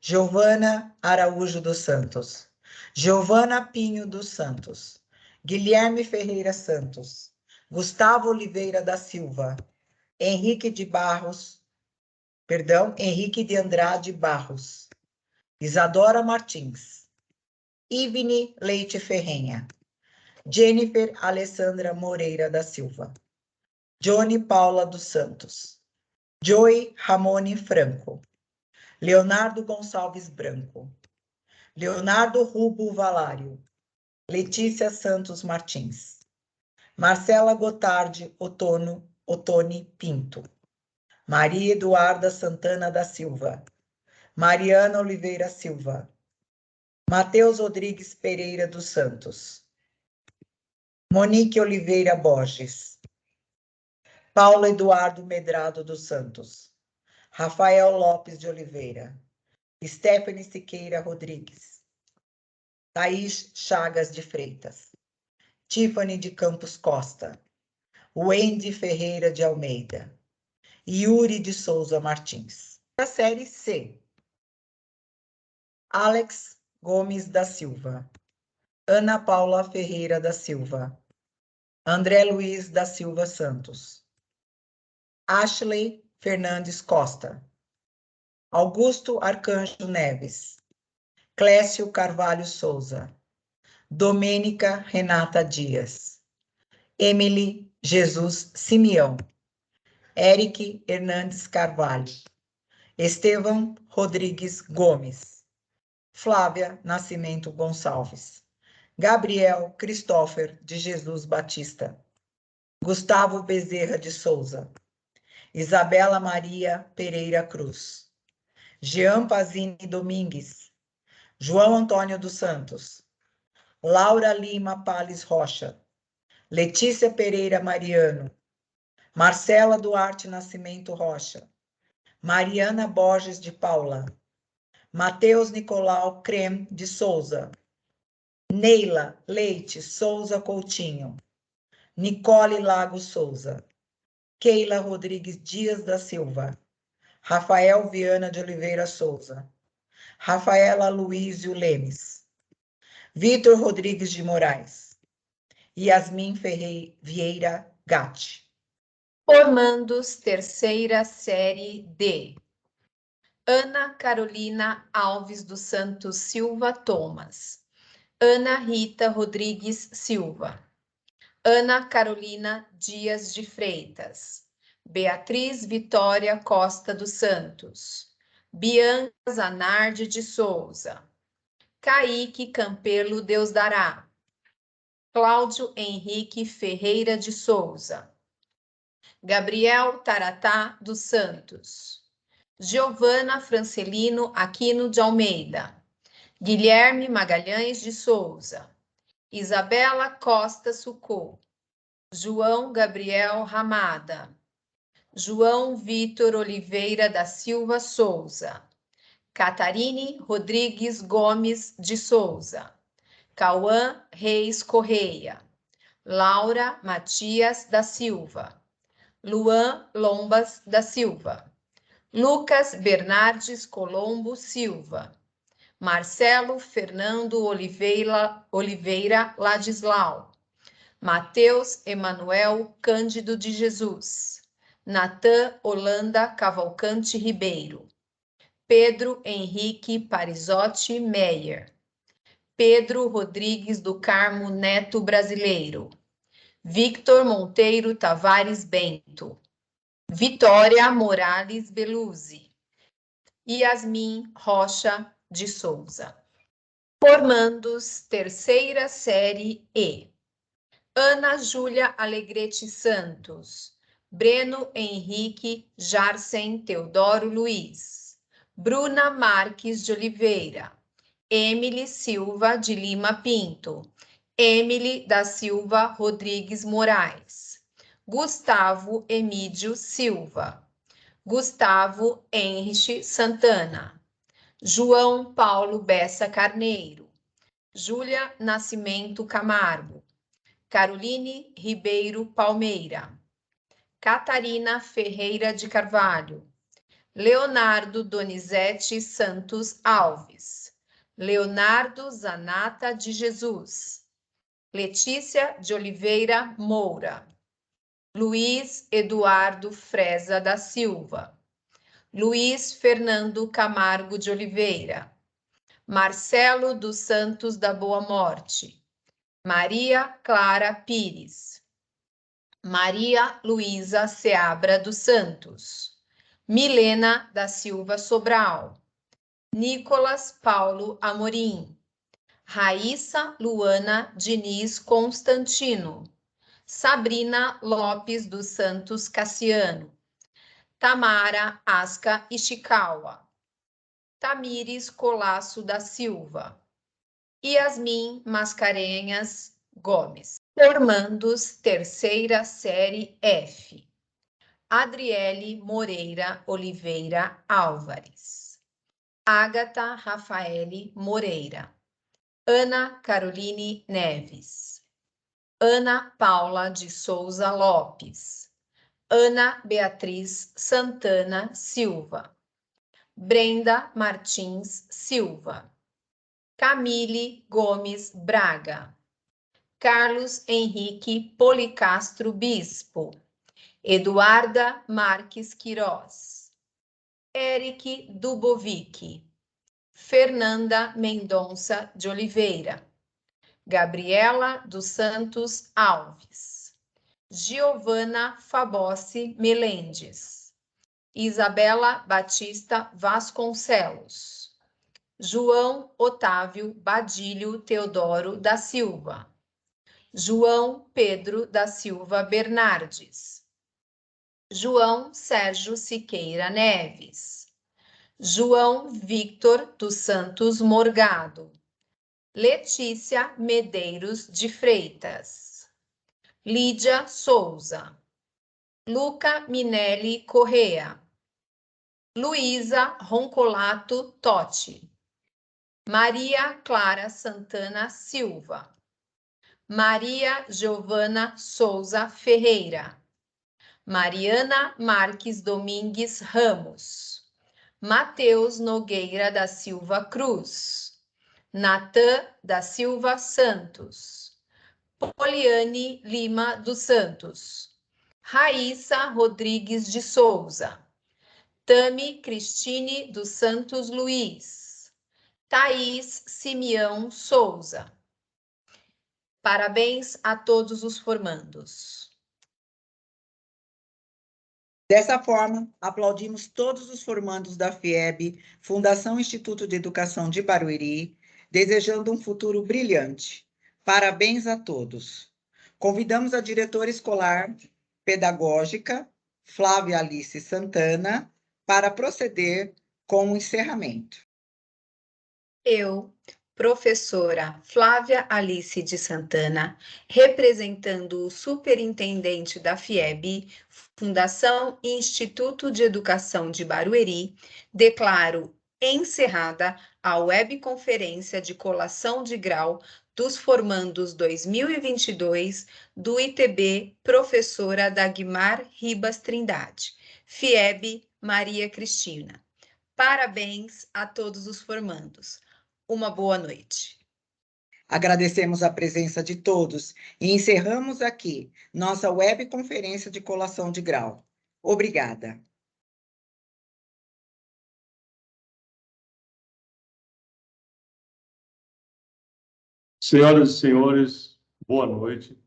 Giovana Araújo dos Santos, Giovana Pinho dos Santos, Guilherme Ferreira Santos, Gustavo Oliveira da Silva, Henrique de Andrade Barros, Isadora Martins, Ivne Leite Ferrenha, Jennifer Alessandra Moreira da Silva, Johnny Paula dos Santos, Joey Ramone Franco, Leonardo Gonçalves Branco, Leonardo Rubo Valário, Letícia Santos Martins, Marcela Gotardi Otoni Pinto, Maria Eduarda Santana da Silva, Mariana Oliveira Silva, Matheus Rodrigues Pereira dos Santos, Monique Oliveira Borges, Paulo Eduardo Medrado dos Santos, Rafael Lopes de Oliveira, Stephanie Siqueira Rodrigues, Thaís Chagas de Freitas, Tiffany de Campos Costa, Wendy Ferreira de Almeida, Yuri de Souza Martins. A série C. Alex Gomes da Silva, Ana Paula Ferreira da Silva, André Luiz da Silva Santos, Ashley Fernandes Costa, Augusto Arcanjo Neves, Clécio Carvalho Souza, Domênica Renata Dias, Emily Jesus Simeão, Eric Hernandes Carvalho, Estevam Rodrigues Gomes, Flávia Nascimento Gonçalves, Gabriel Christopher de Jesus Batista, Gustavo Bezerra de Souza, Isabela Maria Pereira Cruz, Jean Pazini Domingues, João Antônio dos Santos, Laura Lima Pales Rocha, Letícia Pereira Mariano, Marcela Duarte Nascimento Rocha, Mariana Borges de Paula, Matheus Nicolau Crem de Souza, Neila Leite Souza Coutinho, Nicole Lago Souza, Keila Rodrigues Dias da Silva, Rafael Viana de Oliveira Souza, Rafaela Luísio Lemes, Vitor Rodrigues de Moraes, Yasmin Vieira Gatti. Formandos, terceira série D. Ana Carolina Alves dos Santos Silva Thomas, Ana Rita Rodrigues Silva, Ana Carolina Dias de Freitas, Beatriz Vitória Costa dos Santos, Bianca Zanardi de Souza, Caíque Campelo Deusdará, Cláudio Henrique Ferreira de Souza, Gabriel Taratá dos Santos, Giovana Francelino Aquino de Almeida, Guilherme Magalhães de Souza, Isabela Costa Sucô, João Gabriel Ramada, João Vitor Oliveira da Silva Souza, Catarine Rodrigues Gomes de Souza, Cauã Reis Correia, Laura Matias da Silva, Luan Lombas da Silva, Lucas Bernardes Colombo Silva, Marcelo Fernando Oliveira Ladislau, Matheus Emanuel Cândido de Jesus, Natan Holanda Cavalcante Ribeiro, Pedro Henrique Parizotti Meyer, Pedro Rodrigues do Carmo Neto Brasileiro, Victor Monteiro Tavares Bento, Vitória Morales Beluzzi, Yasmin Rocha de Souza. Formandos, terceira série E. Ana Júlia Alegrete Santos, Breno Henrique Jarcem Teodoro Luiz, Bruna Marques de Oliveira, Emily Silva de Lima Pinto, Emily da Silva Rodrigues Moraes, Gustavo Emídio Silva, Gustavo Henrich Santana, João Paulo Bessa Carneiro, Júlia Nascimento Camargo, Caroline Ribeiro Palmeira, Catarina Ferreira de Carvalho, Leonardo Donizete Santos Alves, Leonardo Zanata de Jesus, Letícia de Oliveira Moura, Luiz Eduardo Freza da Silva, Luiz Fernando Camargo de Oliveira, Marcelo dos Santos da Boa Morte, Maria Clara Pires, Maria Luísa Seabra dos Santos, Milena da Silva Sobral, Nicolas Paulo Amorim, Raíssa Luana Diniz Constantino, Sabrina Lopes dos Santos Cassiano, Tamara Asca Ishikawa, Tamires Colasso da Silva, Yasmin Mascarenhas Gomes. Formandos, terceira série F. Adriele Moreira Oliveira Álvares, Ágata Rafaele Moreira, Ana Caroline Neves, Ana Paula de Souza Lopes, Ana Beatriz Santana Silva, Brenda Martins Silva, Camille Gomes Braga, Carlos Henrique Policastro Bispo, Eduarda Marques Queiroz, Eric Dubovic, Fernanda Mendonça de Oliveira, Gabriela dos Santos Alves, Giovana Fabossi Melendes, Isabela Batista Vasconcelos, João Otávio Badilho Teodoro da Silva, João Pedro da Silva Bernardes, João Sérgio Siqueira Neves, João Victor dos Santos Morgado, Letícia Medeiros de Freitas, Lídia Souza, Luca Minelli Correa, Luísa Roncolato Totti, Maria Clara Santana Silva, Maria Giovana Souza Ferreira, Mariana Marques Domingues Ramos, Mateus Nogueira da Silva Cruz, Natan da Silva Santos, Poliane Lima dos Santos, Raíssa Rodrigues de Souza, Tami Cristine dos Santos Luiz, Thaís Simeão Souza. Parabéns a todos os formandos. Dessa forma, aplaudimos todos os formandos da FIEB, Fundação Instituto de Educação de Barueri, desejando um futuro brilhante. Parabéns a todos. Convidamos a diretora escolar pedagógica, Flávia Alice Santana, para proceder com o encerramento. Eu, professora Flávia Alice de Santana, representando o superintendente da FIEB, Fundação Instituto de Educação de Barueri, declaro encerrada a webconferência de colação de grau dos formandos 2022 do ITB Professora Dagmar Ribas Trindade, FIEB Maria Cristina. Parabéns a todos os formandos. Uma boa noite. Agradecemos a presença de todos e encerramos aqui nossa webconferência de colação de grau. Obrigada. Senhoras e senhores, boa noite.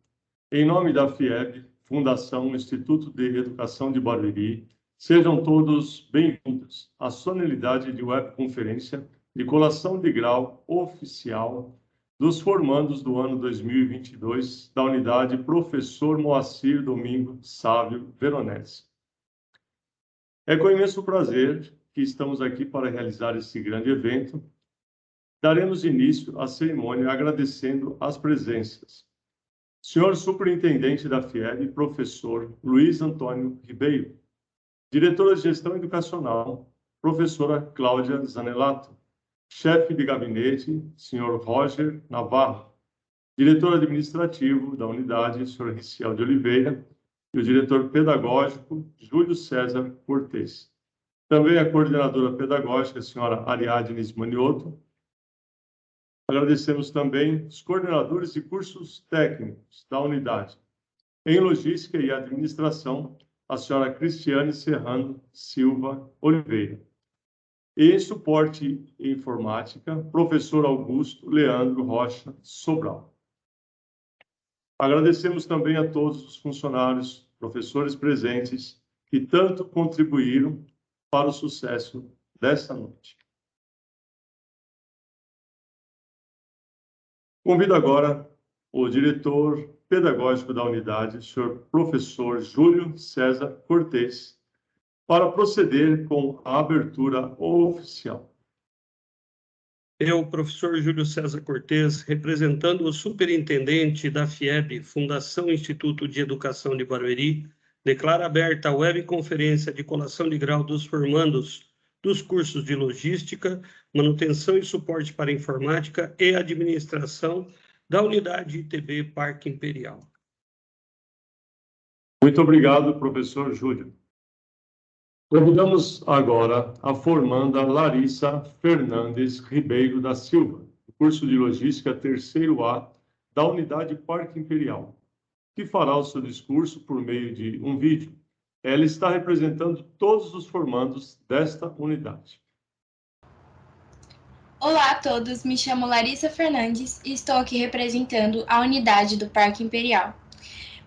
Em nome da FIEB, Fundação Instituto de Educação de Barueri, sejam todos bem-vindos à solenidade de webconferência de colação de grau oficial dos formandos do ano 2022 da unidade Professor Moacir Domingo Sávio Veronese. É com imenso prazer que estamos aqui para realizar esse grande evento. Daremos início à cerimônia agradecendo as presenças. Senhor Superintendente da FIEB, Professor Luiz Antônio Ribeiro. Diretora de Gestão Educacional, Professora Cláudia Zanelato. Chefe de Gabinete, Senhor Roger Navarro. Diretor Administrativo da unidade, Senhor Riciel de Oliveira. E o Diretor Pedagógico, Júlio César Cortes. Também a Coordenadora Pedagógica, a Senhora Ariadnes Manioto. Agradecemos também os coordenadores de cursos técnicos da unidade. Em Logística e Administração, a senhora Cristiane Serrano Silva Oliveira. E em Suporte e Informática, professor Augusto Leandro Rocha Sobral. Agradecemos também a todos os funcionários, professores presentes, que tanto contribuíram para o sucesso desta noite. Convido agora o diretor pedagógico da unidade, senhor professor Júlio César Cortes, para proceder com a abertura oficial. Eu, professor Júlio César Cortes, representando o superintendente da FIEB, Fundação Instituto de Educação de Barueri, declaro aberta a webconferência de colação de grau dos formandos dos cursos de Logística, Manutenção e Suporte para Informática e Administração da Unidade ITB Parque Imperial. Muito obrigado, professor Júlio. Convidamos agora a formanda Larissa Fernandes Ribeiro da Silva, do curso de Logística 3º A da Unidade Parque Imperial, que fará o seu discurso por meio de um vídeo. Ela está representando todos os formandos desta unidade. Olá a todos, me chamo Larissa Fernandes e estou aqui representando a unidade do Parque Imperial.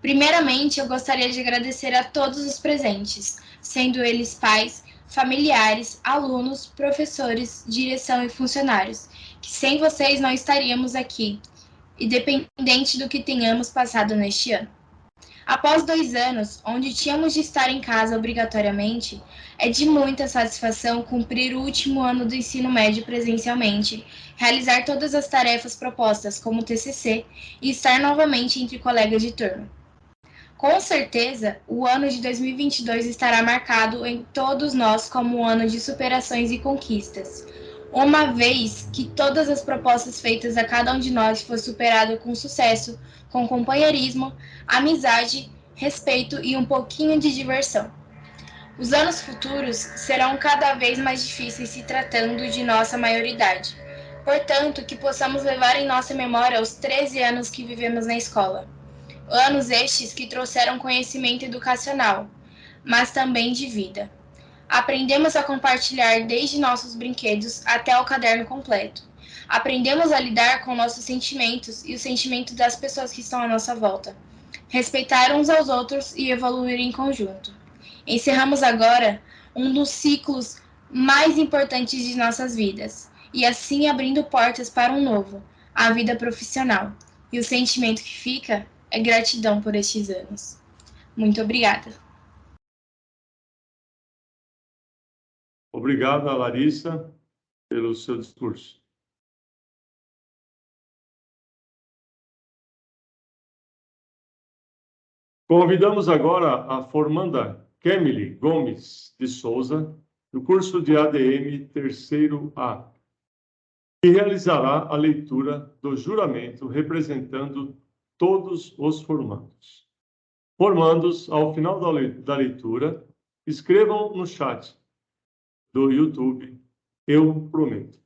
Primeiramente, eu gostaria de agradecer a todos os presentes, sendo eles pais, familiares, alunos, professores, direção e funcionários, que sem vocês não estaríamos aqui, independente do que tenhamos passado neste ano. Após 2 anos, onde tínhamos de estar em casa obrigatoriamente, é de muita satisfação cumprir o último ano do ensino médio presencialmente, realizar todas as tarefas propostas como TCC e estar novamente entre colegas de turma. Com certeza, o ano de 2022 estará marcado em todos nós como um ano de superações e conquistas, uma vez que todas as propostas feitas a cada um de nós foi superado com sucesso, com companheirismo, amizade, respeito e um pouquinho de diversão. Os anos futuros serão cada vez mais difíceis se tratando de nossa maioridade. Portanto, que possamos levar em nossa memória os 13 anos que vivemos na escola. Anos estes que trouxeram conhecimento educacional, mas também de vida. Aprendemos a compartilhar desde nossos brinquedos até o caderno completo. Aprendemos a lidar com nossos sentimentos e os sentimentos das pessoas que estão à nossa volta. Respeitar uns aos outros e evoluir em conjunto. Encerramos agora um dos ciclos mais importantes de nossas vidas, e assim abrindo portas para um novo, a vida profissional. E o sentimento que fica é gratidão por estes anos. Muito obrigada. Obrigado, Larissa, pelo seu discurso. Convidamos agora a formanda Kemily Gomes de Souza, do curso de ADM 3º A, que realizará a leitura do juramento representando todos os formandos. Formandos, ao final da leitura, escrevam no chat do YouTube, eu prometo.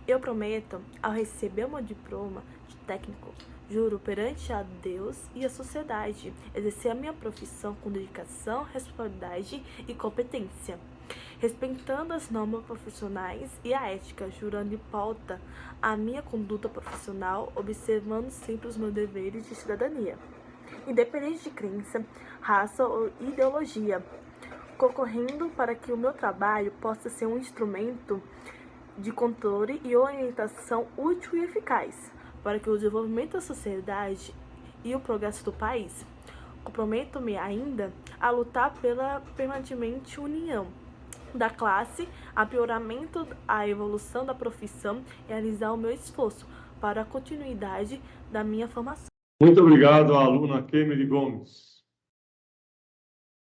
Eu prometo, ao receber o meu diploma de técnico, juro perante a Deus e a sociedade, exercer a minha profissão com dedicação, responsabilidade e competência, respeitando as normas profissionais e a ética, jurando em pauta a minha conduta profissional, observando sempre os meus deveres de cidadania, independente de crença, raça ou ideologia, concorrendo para que o meu trabalho possa ser um instrumento de controle e orientação útil e eficaz, para que o desenvolvimento da sociedade e o progresso do país. Comprometo-me ainda a lutar pela permanente união da classe, aprimoramento, a evolução da profissão e realizar o meu esforço para a continuidade da minha formação. Muito obrigado à aluna Kemily Gomes.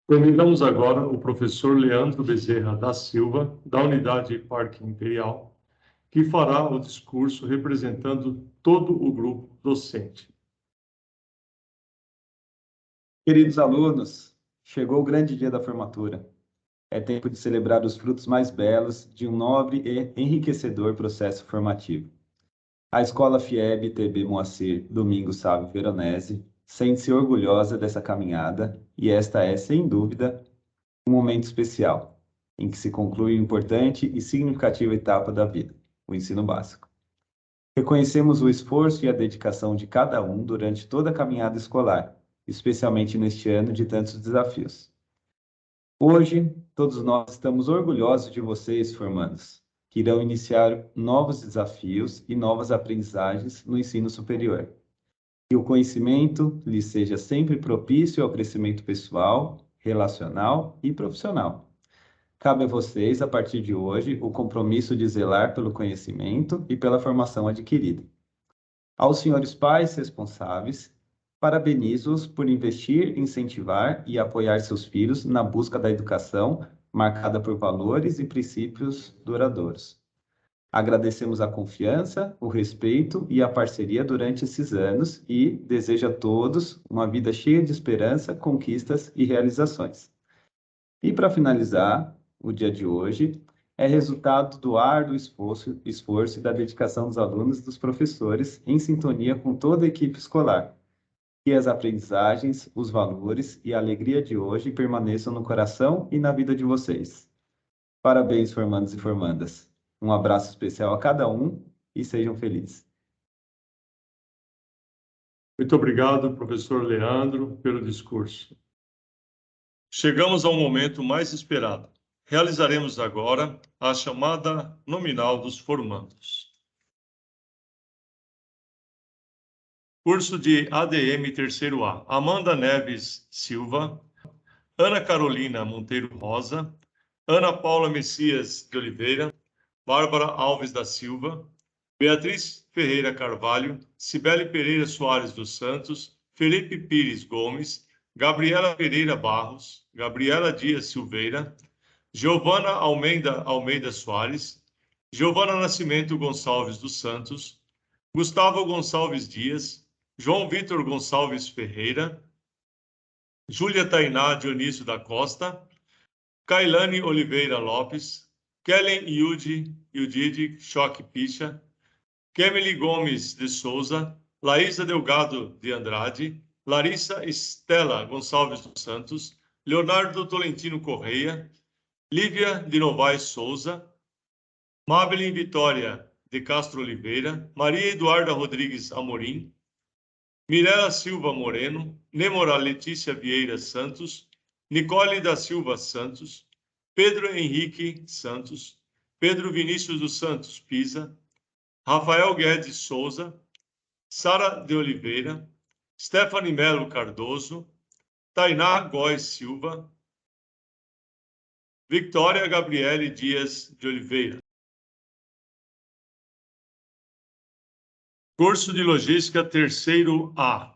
Convidamos agora o professor Leandro Bezerra da Silva, da Unidade Parque Imperial, que fará o discurso representando todo o grupo docente. Queridos alunos, chegou o grande dia da formatura. É tempo de celebrar os frutos mais belos de um nobre e enriquecedor processo formativo. A Escola FIEB ITB Moacir Domingos Sávio Veronese sente-se orgulhosa dessa caminhada e esta é, sem dúvida, um momento especial, em que se conclui uma importante e significativa etapa da vida, o ensino básico. Reconhecemos o esforço e a dedicação de cada um durante toda a caminhada escolar, especialmente neste ano de tantos desafios. Hoje, todos nós estamos orgulhosos de vocês, formandos, que irão iniciar novos desafios e novas aprendizagens no ensino superior. Que o conhecimento lhes seja sempre propício ao crescimento pessoal, relacional e profissional. Cabe a vocês, a partir de hoje, o compromisso de zelar pelo conhecimento e pela formação adquirida. Aos senhores pais responsáveis, parabenizo-os por investir, incentivar e apoiar seus filhos na busca da educação marcada por valores e princípios duradouros. Agradecemos a confiança, o respeito e a parceria durante esses anos e desejo a todos uma vida cheia de esperança, conquistas e realizações. E para finalizar, o dia de hoje é resultado do árduo esforço e da dedicação dos alunos e dos professores em sintonia com toda a equipe escolar. Que as aprendizagens, os valores e a alegria de hoje permaneçam no coração e na vida de vocês. Parabéns, formandos e formandas. Um abraço especial a cada um e sejam felizes. Muito obrigado, professor Leandro, pelo discurso. Chegamos ao momento mais esperado. Realizaremos agora a chamada nominal dos formandos. Curso de ADM terceiro A. Amanda Neves Silva, Ana Carolina Monteiro Rosa, Ana Paula Messias de Oliveira, Bárbara Alves da Silva, Beatriz Ferreira Carvalho, Cibele Pereira Soares dos Santos, Felipe Pires Gomes, Gabriela Pereira Barros, Gabriela Dias Silveira, Giovana Almeida Soares, Giovana Nascimento Gonçalves dos Santos, Gustavo Gonçalves Dias, João Vitor Gonçalves Ferreira, Júlia Tainá Dionísio da Costa, Kailane Oliveira Lopes, Kellen Yudide Choque Picha, Kemily Gomes de Souza, Laísa Delgado de Andrade, Larissa Estela Gonçalves dos Santos, Leonardo Tolentino Correia, Lívia de Novaes Souza, Mabelin Vitória de Castro Oliveira, Maria Eduarda Rodrigues Amorim, Mirela Silva Moreno, Nemora Letícia Vieira Santos, Nicole da Silva Santos, Pedro Henrique Santos, Pedro Vinícius dos Santos Pisa, Rafael Guedes Souza, Sara de Oliveira, Stephanie Melo Cardoso, Tainá Góes Silva, Victoria Gabriele Dias de Oliveira. Curso de Logística terceiro A.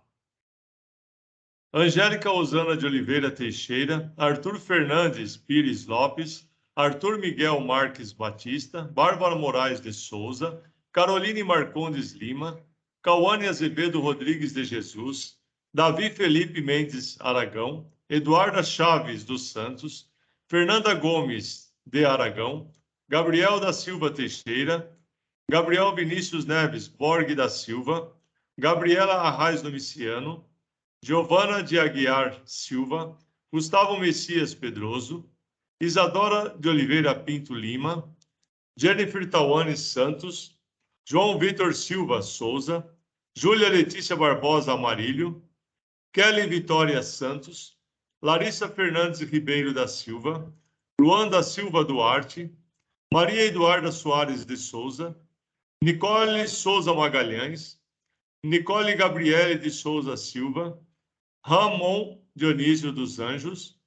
Angélica Osana de Oliveira Teixeira, Arthur Fernandes Pires Lopes, Arthur Miguel Marques Batista, Bárbara Moraes de Souza, Caroline Marcondes Lima, Cauane Azevedo Rodrigues de Jesus, Davi Felipe Mendes Aragão, Eduarda Chaves dos Santos, Fernanda Gomes de Aragão, Gabriel da Silva Teixeira, Gabriel Vinícius Neves Borg da Silva, Gabriela Arraes Domiciano, Giovana de Aguiar Silva, Gustavo Messias Pedroso, Isadora de Oliveira Pinto Lima, Jennifer Tawane Santos, João Vitor Silva Souza, Júlia Letícia Barbosa Amarilho, Kelly Vitória Santos, Larissa Fernandes Ribeiro da Silva, Luan da Silva Duarte, Maria Eduarda Soares de Souza, Nicole Souza Magalhães, Nicole Gabriele de Souza Silva, Ramon Dionísio dos Anjos,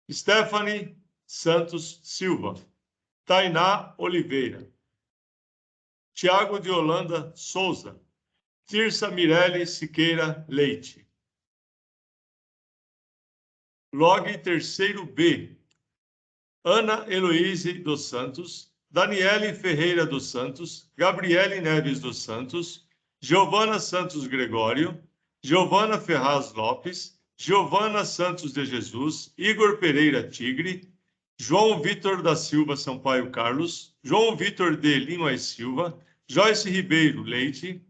Stephanie Santos Silva, Tainá Oliveira, Tiago de Holanda Souza, Tirsa Mirelle Siqueira Leite. Log terceiro B, Ana Heloíse dos Santos, Daniele Ferreira dos Santos, Gabriele Neves dos Santos, Giovana Santos Gregório, Giovana Ferraz Lopes, Giovana Santos de Jesus, Igor Pereira Tigre, João Vitor da Silva Sampaio Carlos, João Vitor de Lima e Silva, Joyce Ribeiro Leite,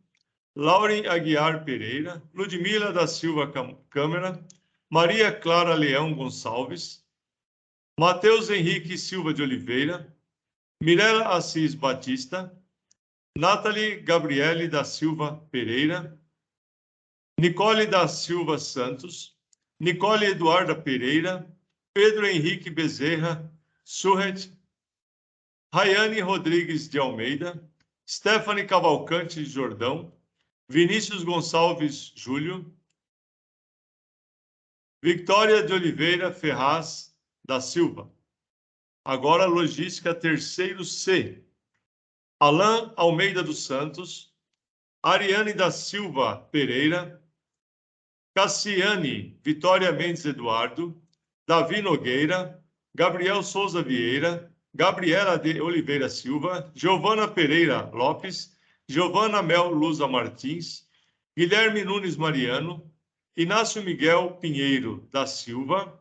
Lauren Aguiar Pereira, Ludmila da Silva Câmara, Maria Clara Leão Gonçalves, Matheus Henrique Silva de Oliveira, Mirela Assis Batista, Nathalie Gabriele da Silva Pereira, Nicole da Silva Santos, Nicole Eduarda Pereira, Pedro Henrique Bezerra Surret, Rayane Rodrigues de Almeida, Stephanie Cavalcante Jordão, Vinícius Gonçalves Júlio, Victória de Oliveira Ferraz da Silva. Agora, logística terceiro C. Alain Almeida dos Santos, Ariane da Silva Pereira, Cassiane Vitória Mendes Eduardo, Davi Nogueira, Gabriel Souza Vieira, Gabriela de Oliveira Silva, Giovana Pereira Lopes, Giovana Mel Luza Martins, Guilherme Nunes Mariano, Inácio Miguel Pinheiro da Silva,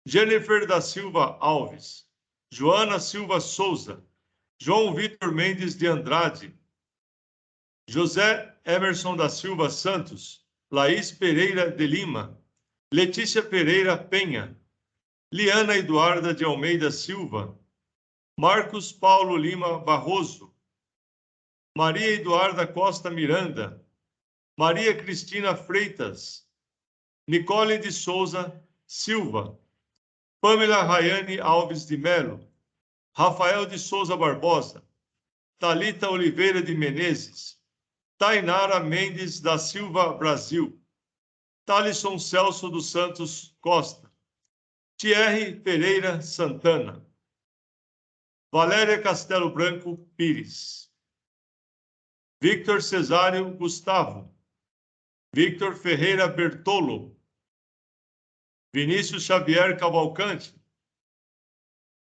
Jennifer da Silva Alves, Joana Silva Souza, João Vitor Mendes de Andrade, José Emerson da Silva Santos, Laís Pereira de Lima, Letícia Pereira Penha, Liana Eduarda de Almeida Silva, Marcos Paulo Lima Barroso, Maria Eduarda Costa Miranda, Maria Cristina Freitas, Nicole de Souza Silva, Pamela Rayane Alves de Melo, Rafael de Souza Barbosa, Thalita Oliveira de Menezes, Tainara Mendes da Silva Brasil, Thalisson Celso dos Santos Costa, Thierry Pereira Santana, Valéria Castelo Branco Pires, Victor Cesário Gustavo, Victor Ferreira Bertolo, Vinícius Xavier Cavalcante,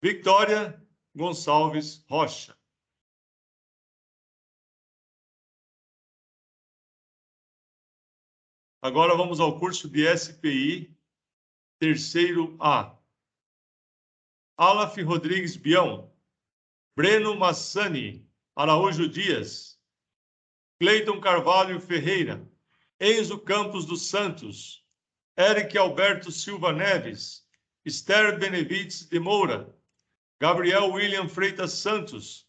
Victória Gonçalves Rocha. Agora vamos ao curso de SPI, terceiro A. Alaf Rodrigues Bião, Breno Massani Araújo Dias, Cleiton Carvalho Ferreira, Enzo Campos dos Santos, Eric Alberto Silva Neves, Esther Benevides de Moura, Gabriel William Freitas Santos,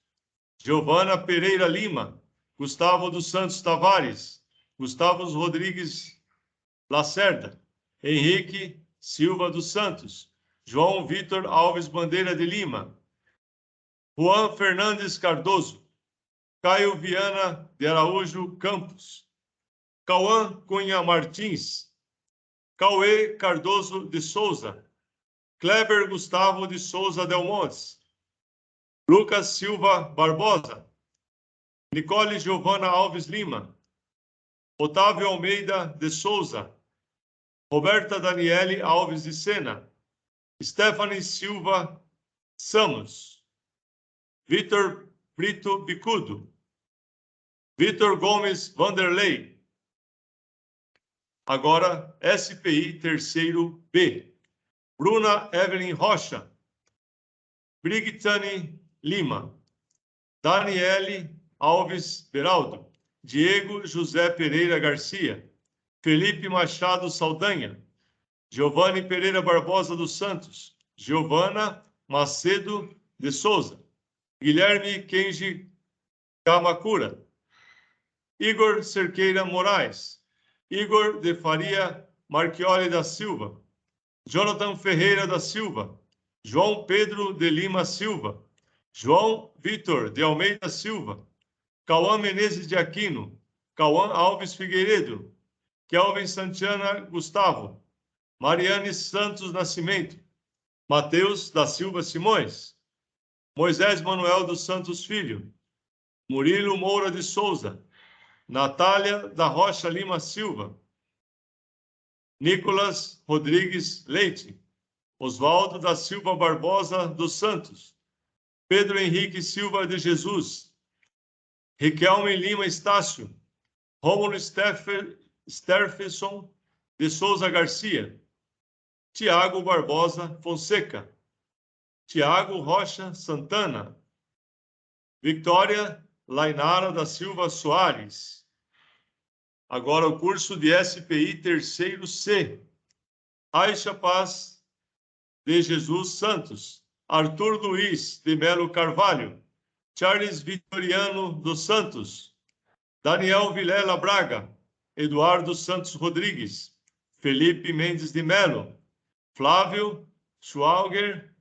Giovana Pereira Lima, Gustavo dos Santos Tavares, Gustavo Rodrigues Lacerda, Henrique Silva dos Santos, João Vitor Alves Bandeira de Lima, Juan Fernandes Cardoso, Caio Viana de Araújo Campos, Cauã Cunha Martins, Cauê Cardoso de Souza, Kleber Gustavo de Souza Del Montes, Lucas Silva Barbosa, Nicole Giovana Alves Lima, Otávio Almeida de Souza, Roberta Daniele Alves de Sena, Stephanie Silva Samos, Vitor Brito Bicudo, Vitor Gomes Vanderlei. Agora, SPI terceiro B. Bruna Evelyn Rocha, Brigitane Lima, Daniele Alves Beraldo, Diego José Pereira Garcia, Felipe Machado Saldanha, Giovanni Pereira Barbosa dos Santos, Giovana Macedo de Souza, Guilherme Kenji Kamakura, Igor Cerqueira Moraes, Igor de Faria Marchioli da Silva, Jonathan Ferreira da Silva, João Pedro de Lima Silva, João Vitor de Almeida Silva, Cauã Menezes de Aquino, Cauã Alves Figueiredo, Kelvin Santiana Gustavo, Mariane Santos Nascimento, Matheus da Silva Simões, Moisés Manuel dos Santos Filho, Murilo Moura de Souza, Natália da Rocha Lima Silva, Nicolas Rodrigues Leite, Oswaldo da Silva Barbosa dos Santos, Pedro Henrique Silva de Jesus, Riquelme Lima Estácio, Rômulo Sterferson de Souza Garcia, Tiago Barbosa Fonseca, Tiago Rocha Santana, Victoria Lainara da Silva Soares. Agora o curso de SPI terceiro C. Aixa Paz de Jesus Santos, Arthur Luiz de Melo Carvalho, Charles Vitoriano dos Santos, Daniel Vilela Braga, Eduardo Santos Rodrigues, Felipe Mendes de Melo, Flávio Schwalger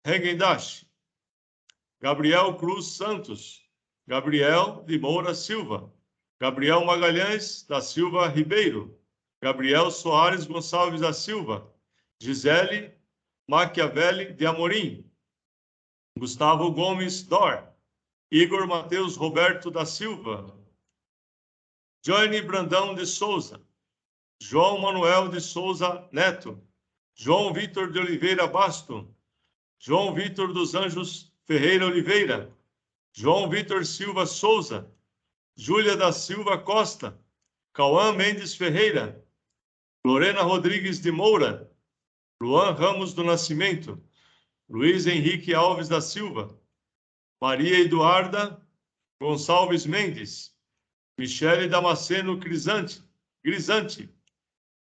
Regendash, Gabriel Cruz Santos, Gabriel de Moura Silva, Gabriel Magalhães da Silva Ribeiro, Gabriel Soares Gonçalves da Silva, Gisele Machiavelli de Amorim, Gustavo Gomes Dor, Igor Mateus Roberto da Silva, Johnny Brandão de Souza, João Manuel de Souza Neto, João Vitor de Oliveira Basto, João Vitor dos Anjos Ferreira Oliveira, João Vitor Silva Souza, Júlia da Silva Costa, Cauã Mendes Ferreira, Lorena Rodrigues de Moura, Luan Ramos do Nascimento, Luiz Henrique Alves da Silva, Maria Eduarda Gonçalves Mendes, Michele Damasceno Grisante,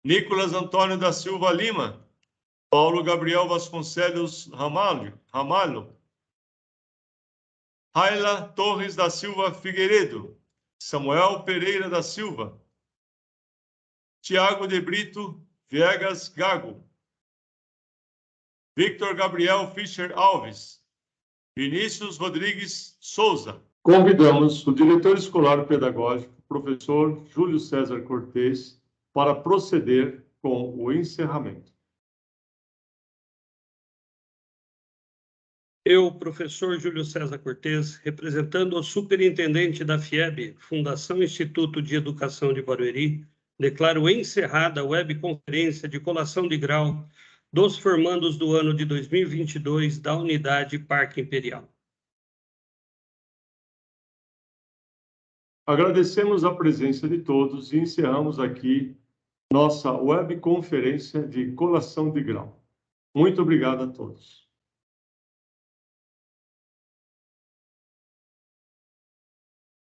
Nicolas Antônio da Silva Lima, Paulo Gabriel Vasconcelos Ramalho, Raila Torres da Silva Figueiredo, Samuel Pereira da Silva, Tiago de Brito Viegas Gago, Victor Gabriel Fischer Alves, Vinícius Rodrigues Souza. Convidamos o diretor escolar pedagógico, professor Júlio César Cortez, para proceder com o encerramento. Eu, professor Júlio César Cortez, representando o superintendente da FIEB, Fundação Instituto de Educação de Barueri, declaro encerrada a webconferência de colação de grau dos formandos do ano de 2022 da Unidade Parque Imperial. Agradecemos a presença de todos e encerramos aqui nossa webconferência de colação de grau. Muito obrigado a todos.